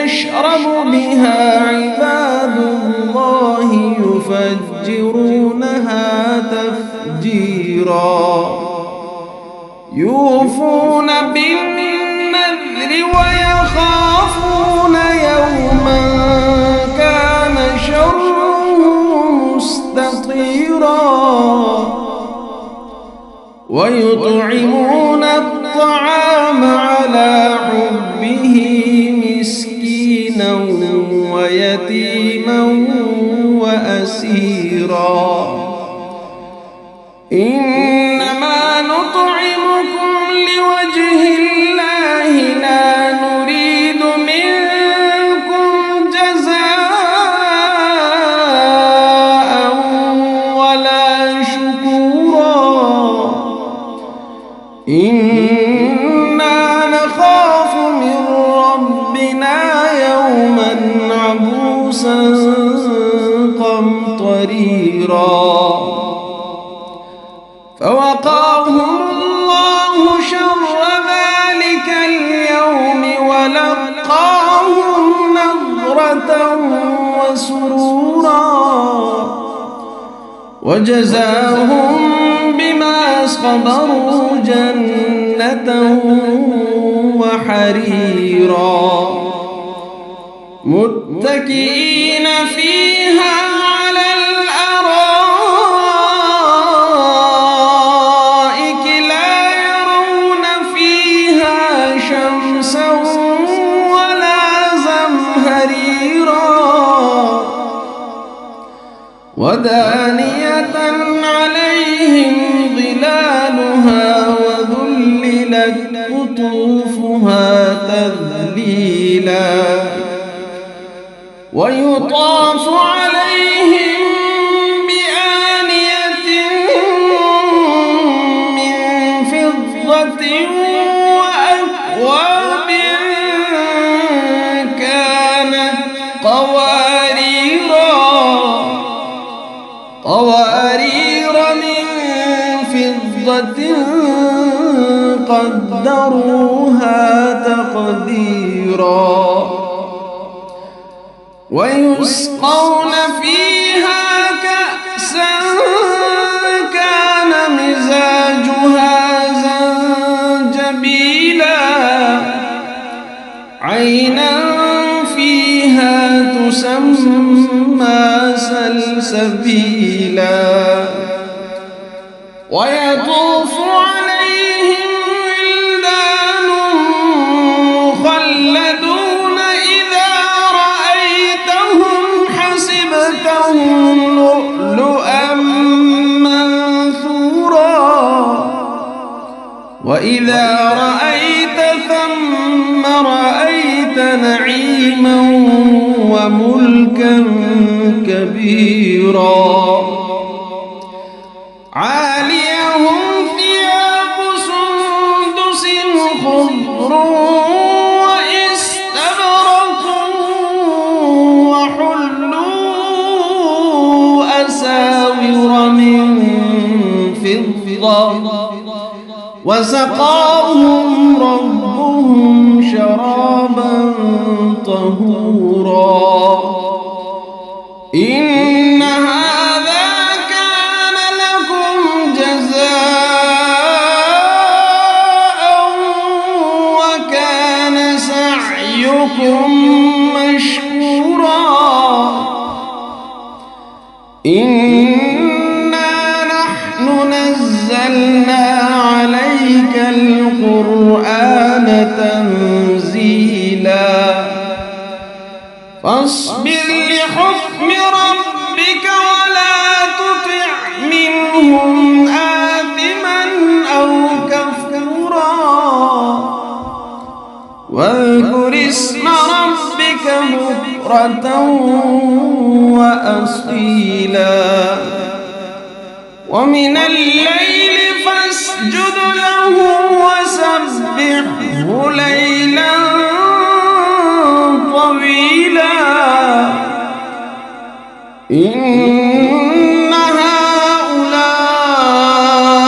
يشرب بها عباد الله يفجرونها تفجيرا يوفون بالنذر ويخافون يوما كان شره مستطيرا ويطعمون الطعام على حبه مسكينا ويتيما وأسيرا إنما نطعمكم لوجه الله لا نريد منكم جزاء ولا شكورا إنا نخاف من ربنا يوما عبوسا قمطريرا فوقاهم الله شر ذلك اليوم ولقاهم نضرة وسرورا وجزاهم بما صبروا جنة وحريرا متكئين فيها على الأرائك لا يرون فيها شمسا ولا زمهريرا ودانية عليهم ظلالها وذللت قطوفها تذليلا ويطاف عليهم بآنية من فضة وأكواب كانت قوارير من فضة قدروها تقديرا ويسقون فيها كأسا كان مزاجها زنجبيلا عينا فيها تسمى سلسبيلا ويطوف عليهم ولدان مخلدون إذا رأيتهم حسبتهم لؤلؤا منثورا وإذا رأيت ثم رأيت نعيما وملكا كبيرا عاليهم ثياب سندس خضر واستبرق وحلوا أساور من فضة وسقاهم ربهم شرابا طهورا إن هذا كان لكم جزاء وكان سعيكم مشكورا إنا نحن نزلنا عليك القرآن تنزيلا فاصبر لحكم ربك ولا تطع منهم آثما أو كفورا واذكر اسم ربك بكرة وأصيلا ومن الليل فاسجد له وسبحه ليلا طويلا إن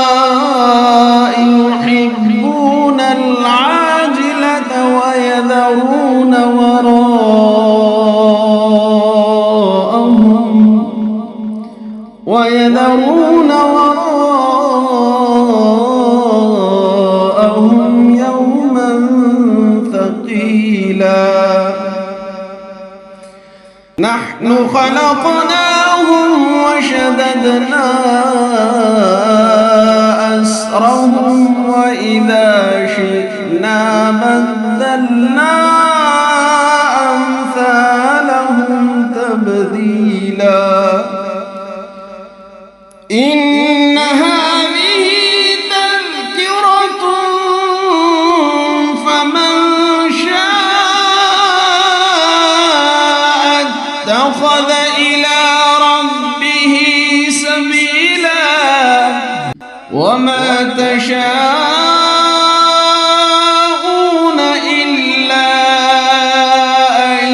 هؤلاء يحبون العاجلة ويذرون وراءهم يوما ثقيلا نحن خلقناهم وشددنا أسرهم وإذا شئنا بدلنا أمثالهم تبديلا إن هذه تذكرة فمن شاء اتخذ إلى ربه سبيلا وما تشاءون إلا أن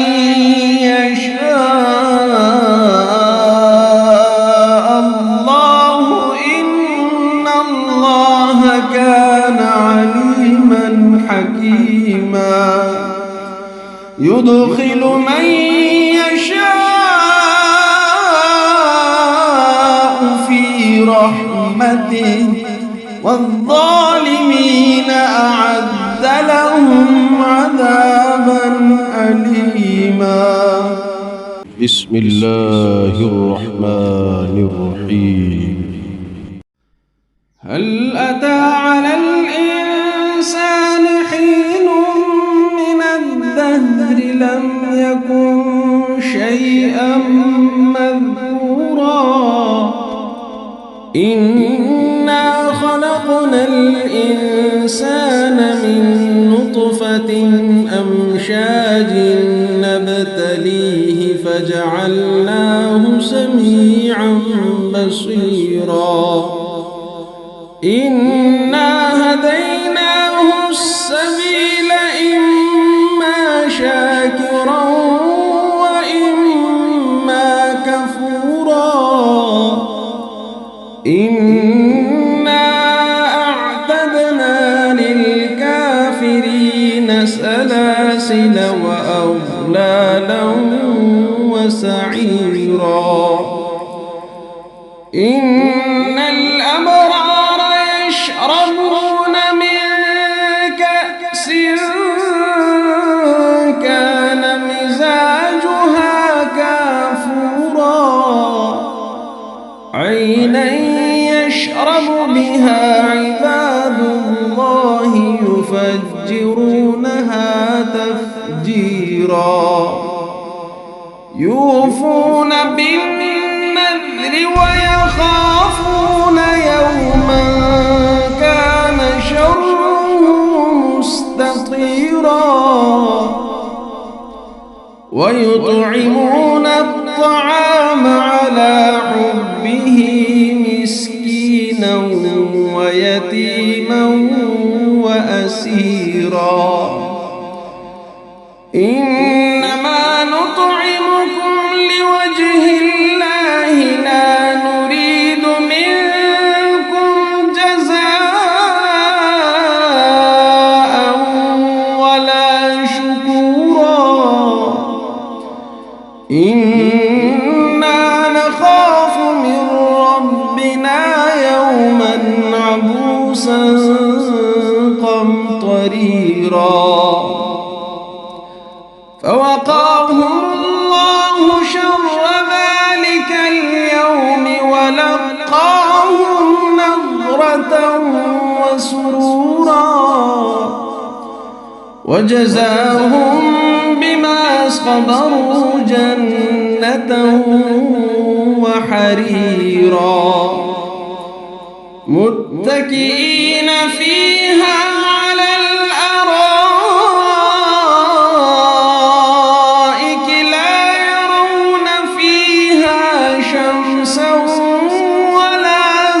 يشاء الله إن الله كان عليما حكيما يدخل من يشاء في رحمته والظالمين أعد لهم عذابا أليما بسم الله الرحمن الرحيم هل أتى على الإنسان حين من الدهر لم يكن شيئا مذكورا إنا خلقنا الإنسان من نطفة أمشاج نبتليه فجعلناه سميعا بصيرا إنا هديناه السبيل إما شاكرا وإما كفورا إنا أعتدنا للكافرين سلاسل وأغلالا وسعيرا إن الأبرار يشربون من كأس كان مزاجها كافورا عينا يشرب بها عباد الله يفجرونها تفجيرا يوفون بالنذر ويخافون يوما كان شره مستطيرا ويطعمون الطعام على حبه مسكينا ويتيما وأسيرا إنما نطعمكم لوجه الله لا نريد منكم جزاء ولا شكورا إنا نخاف من ربنا يوما عبوسا قمطريرا فوقاهم الله شر ذلك اليوم ولقاهم نضرة وسرورا وجزاهم بما صبروا جنة وحريرا متكئين فيها على الأرائك لا يرون فيها شمسا ولا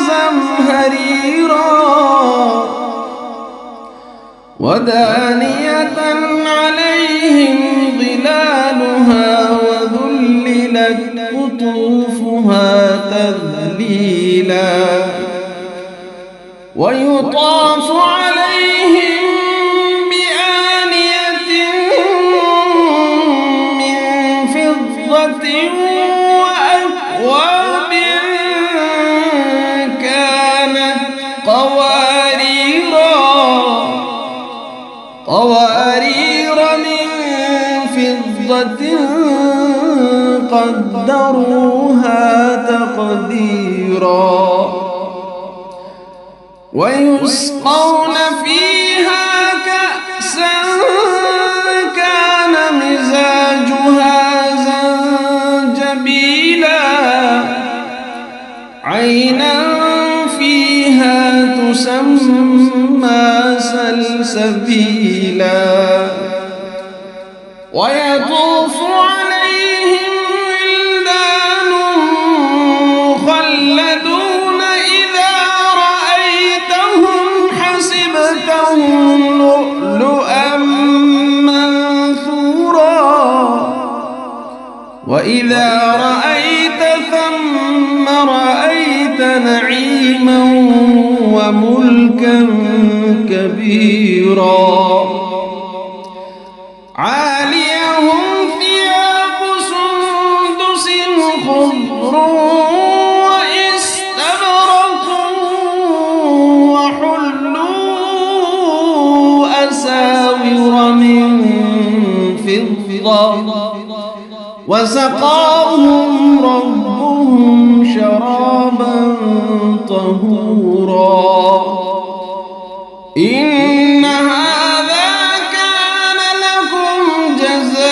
ويطاف عليهم بآنية من فضة وأكواب كانت قوارير من فضة قدروها تقديرا ويسقون فيها كأسا كان مزاجها زنجبيلا عينا فيها تسمى سلسبيلا ويطوف عليهم ولدان مخلدون إذا رأيتهم حسبتهم لؤلؤا منثورا وإذا رأيت ثم رأيت نعيما وملكا كبيرا عاليهم ثياب سندس خضر واستبرق وحلوا أساور من فضة وسقاهم ربهم شرابا طهورا إن هذا كان لكم جزاء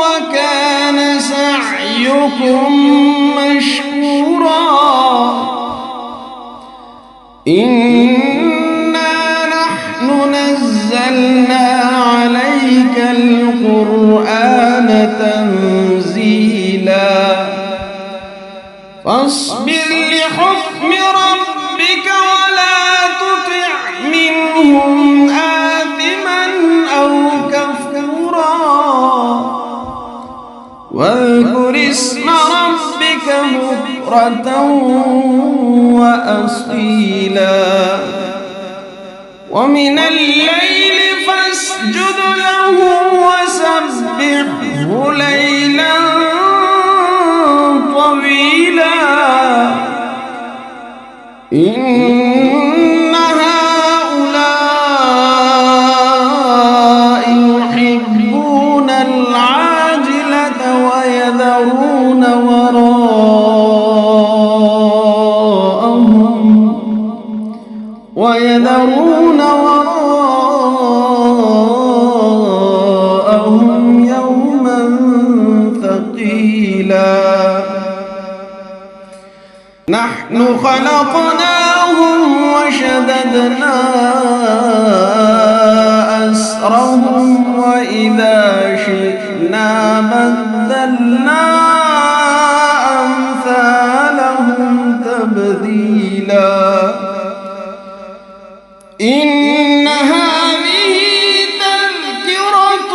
وكان سعيكم مشكورا إنا نحن نزلنا عليك القرآن تنزيلا فاصبر لحكم ربك ولا تطع منهم آثما أو كفورا واذكر اسم ربك بكرة وأصيلا ومن الليل فاسجد له وسبحه ليلا طويلا إن هؤلاء يحبون العاجلة ويذرون وراءهم يوما ثقيلا نحن خلقناهم وشددنا أسرهم وإذا شئنا بدلنا أمثالهم تبديلا إن هذه تذكرة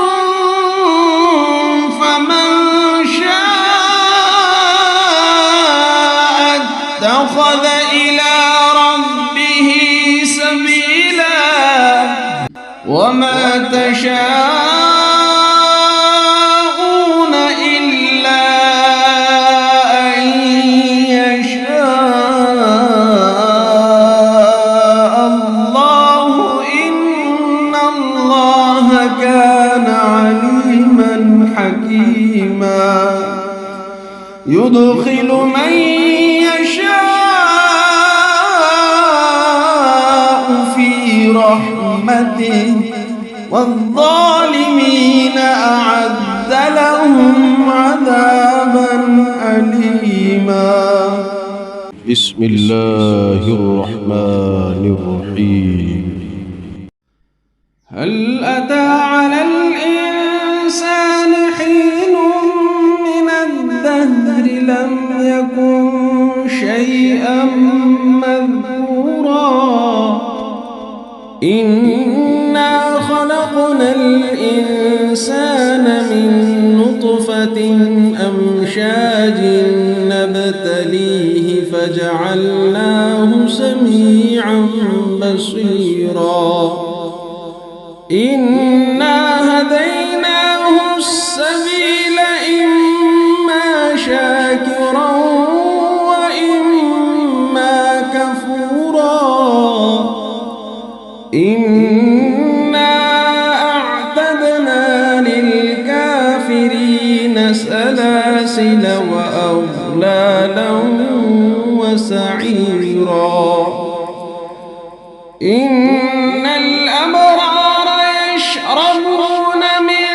فمن شاء اتخذ إلى ربه سبيلا وما تشاءون إلا أن يشاء الله إن الله كان عليما حكيما يدخل من يشاء في رحمته والظالمين أعد لهم عذابا أليما بسم الله الرحمن الرحيم هل أتى على الإنسان حين من الدهر لم يكن شيئا مذكورا إنا خلقنا الإنسان من نطفة أمشاج نبتليه فجعلناه سميعا بصيرا إنا هديناه السبيل إما شاكرا وإما كفورا إنا أعتدنا للكافرين سلاسل وأغلالا وسعيرا إن الأبرار يشربون من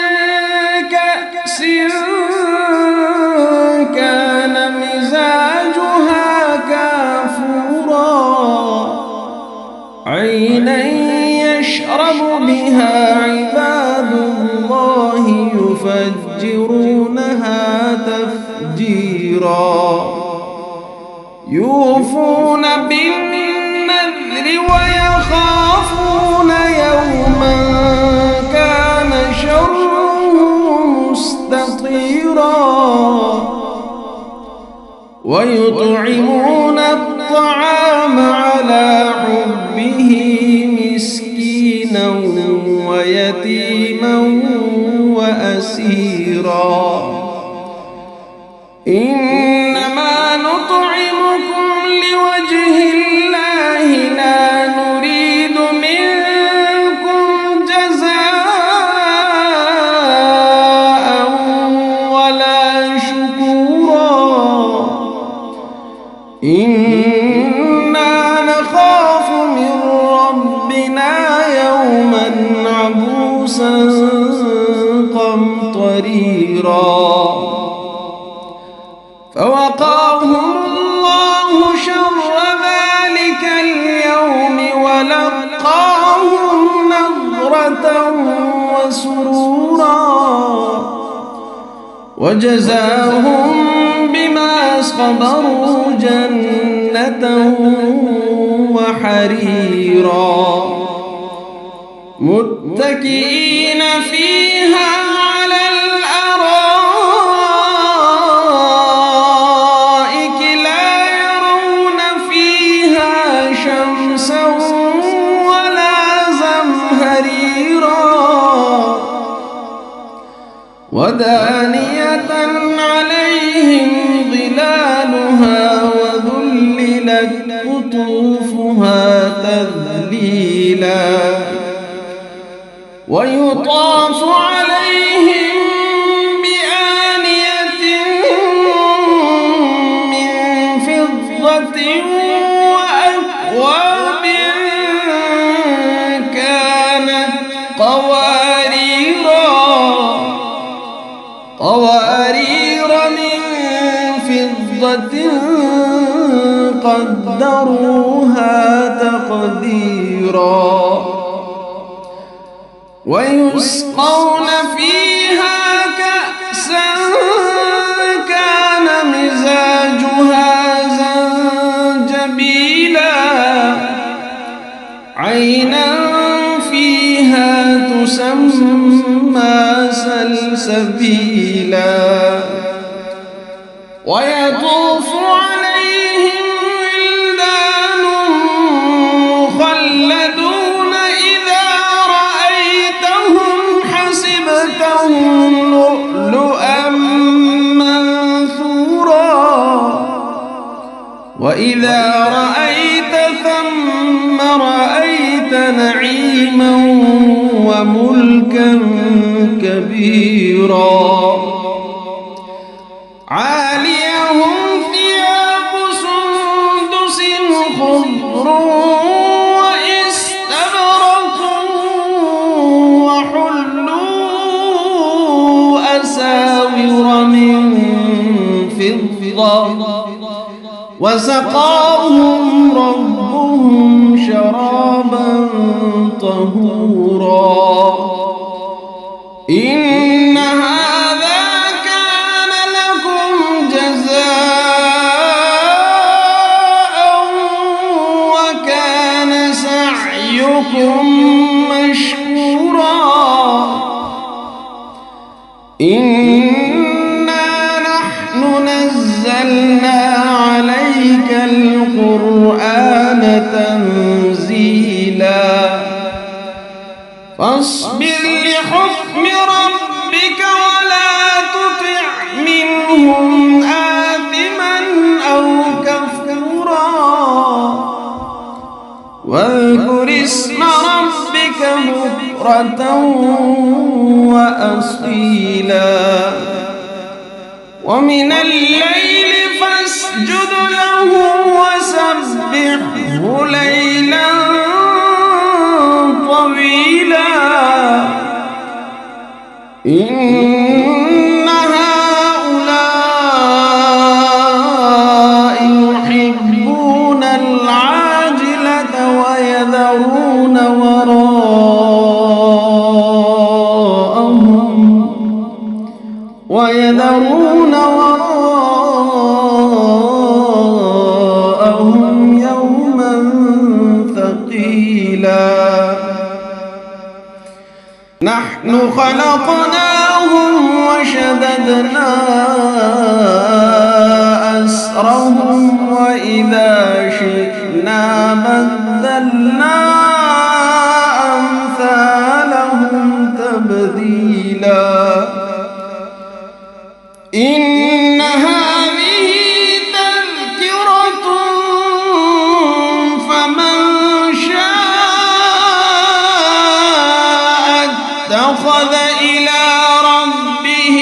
كأس كان مزاجها كافورا عينا يشرب بها عباد الله يفجرونها تفجيرا يوفون بالنذر ويخافون يوما كان شره مستطيرا ويطعمون الطعام على حبه مسكينا ويتيما وأسيرا إنما نطعمكم لوجه الله لا نريد منكم جزاء ولا شكورا إنا نخاف من ربنا يوما عبوسا قمطريرا فوقاهم الله شر ذلك اليوم ولقاهم نضرة وسرورا وجزاهم بما صبروا جنة وحريرا متكئين فيها على الأرائك لا يرون فيها شمسا ولا زمهريرا ودانية عليهم ظلالها وذللت قطوفها تذليلا ويطاف عليهم بآنية من فضة وأكواب كانت قوارير من فضة قدروها تقديرا ويسقون فيها كأسا كان مزاجها زنجبيلا عينا فيها تسمى سلسبيلا ويطوف عليهم ولدان مخلدون إذا رأيتهم حسبتهم لؤلؤا منثورا وإذا رأيت ثم رأيت نعيما وملكا كبيرا عاليهم ثياب سندس خضر واستبرق وحلوا أساور من فضة وسقاهم ربهم شرابا طهورا إن هذا كان لكم جزاء وكان سعيكم مشكورا إنا نحن نزلنا عليك فاصبر لحكم ربك ولا تطع منهم آثما أو كفورا واذكر اسم ربك بكرة وأصيلا ومن الليل فاسجد له وسبحه ليلا طويلا إن هؤلاء يحبون العاجلة ويذرون وراءهم يوما ثقيلا نحن خلقناهم وشددنا أسرهم وإذا شئنا بدلنا أمثالهم تبديلا إن هذه تذكرة فمن شاء اتخذ إلى ربه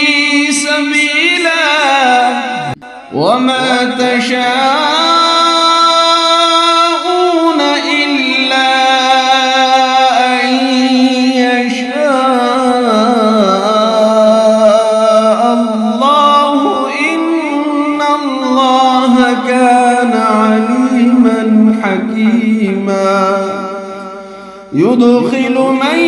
سبيلا وما تشاءون إلا أن يشاء الله إن الله كان عليما حكيما يدخل من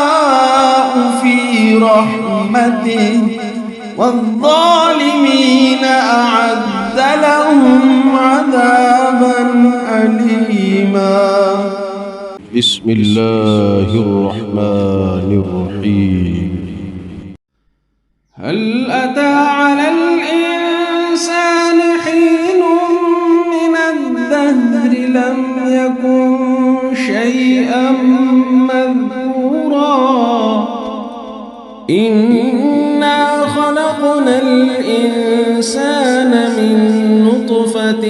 يشاء في رحمته والظالمين أعد لهم عذابا أليما بسم الله الرحمن الرحيم هل أتى على الإنسان حين من الدهر لم يكن شيئا مذكورا إنا خلقنا الإنسان من نطفة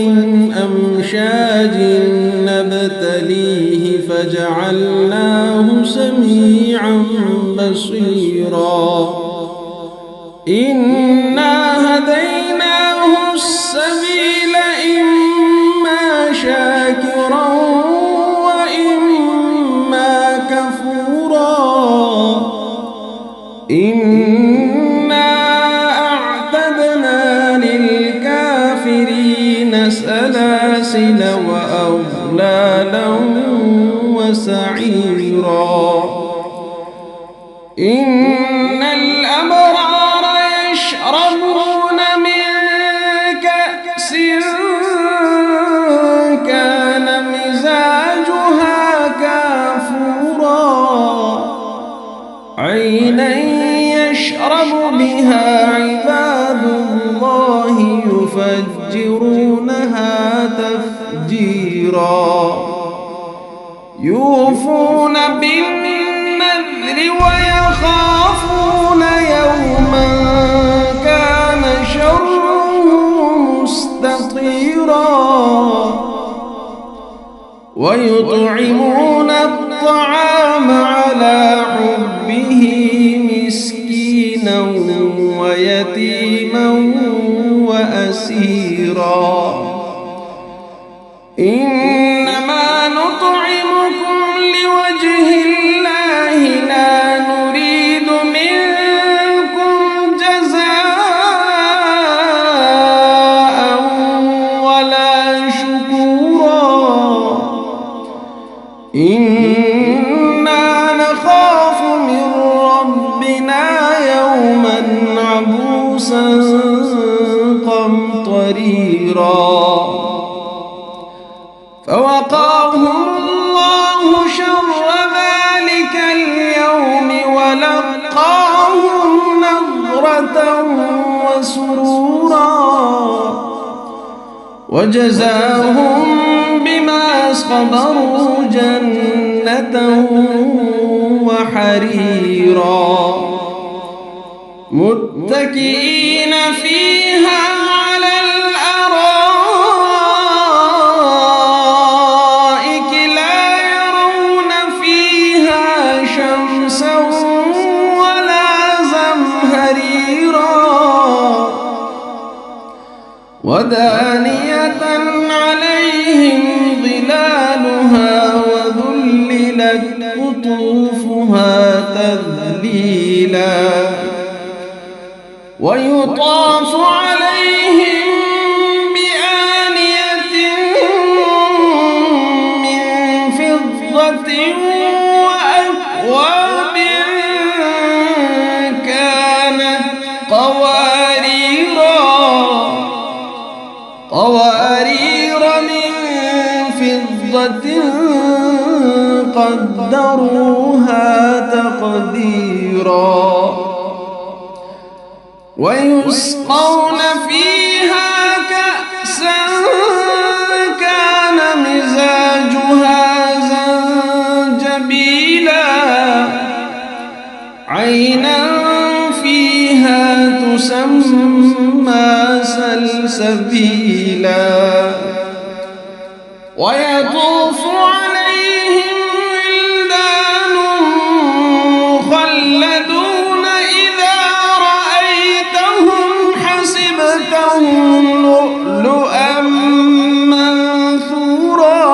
أمشاج نبتليه فجعلناه سميعا بصيرا إنا هديناه السبيل إما شاكرا وإما كفورا إنا أعتدنا للكافرين سلاسل وأغلالا وسعيرا إن الأبرار يشربون من كأس كان مزاجها كافورا عينا يشرب بها عباد الله يفجرونها تفجيرا يوفون بالنذر ويخافون يوما كان شره مستطيرا ويطعمون الطعام على حبه مسكينا ويتيما وأسيرا إنما نطعمكم لوجه الله لا نريد منكم جزاء ولا شكورا إنا نخاف من ربنا يوما عبوسا قمطريرا فوقاهم الله شر ذلك اليوم ولقاهم نضرة وسرورا وجزاهم بما صبروا جنة وحريرا متكئين فيها على الأرائك لا يرون فيها شمسا ولا زمهريرا ودانية عليهم ظلالها وذللت قطوفها تذليلا ويطاف عليهم بآنية من فضة وأكواب كانت قوارير من فضة قدروها تقديرا ويسقون فيها كأسا كان مزاجها زنجبيلا عينا فيها تسمى سلسبيلا ويطوف عليهم ولدان مخلدون إذا رأيتهم حسبتهم لؤلؤا منثورا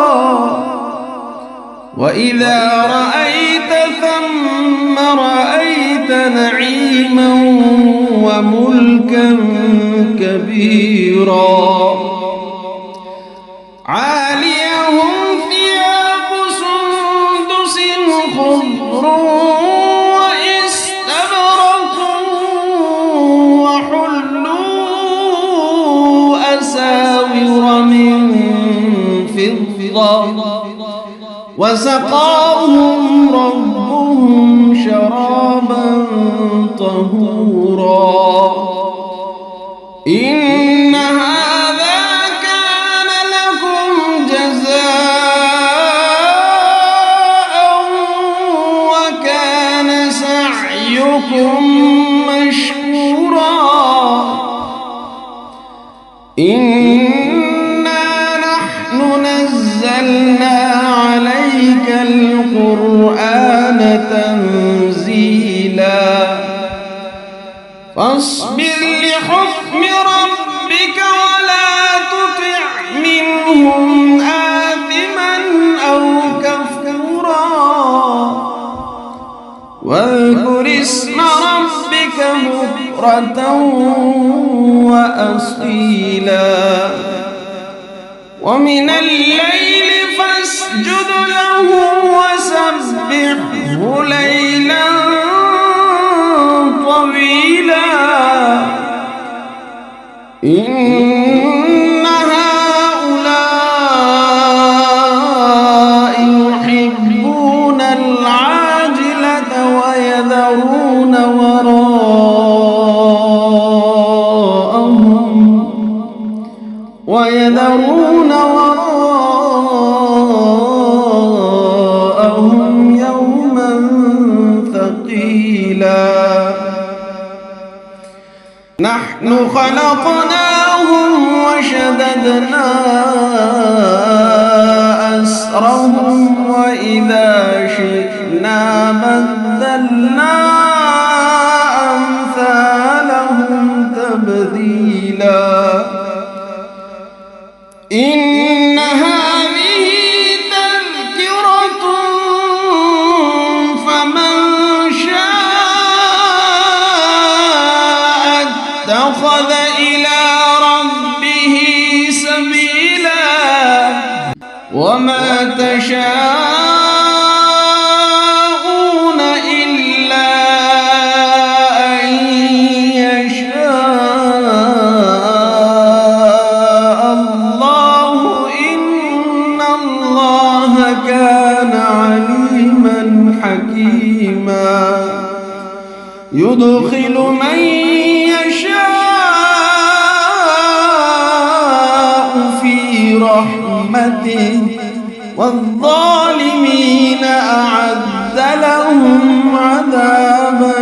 وإذا رأيت ثم رأيت نعيما وملكا كبيرا عاليهم ثياب سندس خضر واستبرق وحلوا أساور من فضة وسقاهم ربهم شرابا طهورا إن هذا كان لكم جزاء وكان سعيكم مشكورا إنا نحن نزلنا عليك القرآن تنزيلا فاصبر لحكم ربك ولا تطع منهم آثما أو كفورا واذكر اسم ربك بكرة وأصيلا ومن الليل فاسجد له وسبحه ليلا طويلا إن هؤلاء يحبون العاجلة ويذرون وراءهم يوما ثقيلا نحن خلقناهم وشددنا أسرهم وإذا شئنا بدلنا أمثالهم تبديلا إن هذه تذكرة فمن شاء اتخذ إلى ربه سبيلا وما تشاءون إلا أن يشاء الله إن الله كان عليما حكيما يدخل من يشاء في رحمته والظالمين أعد لهم عذابا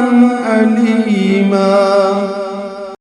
أليما.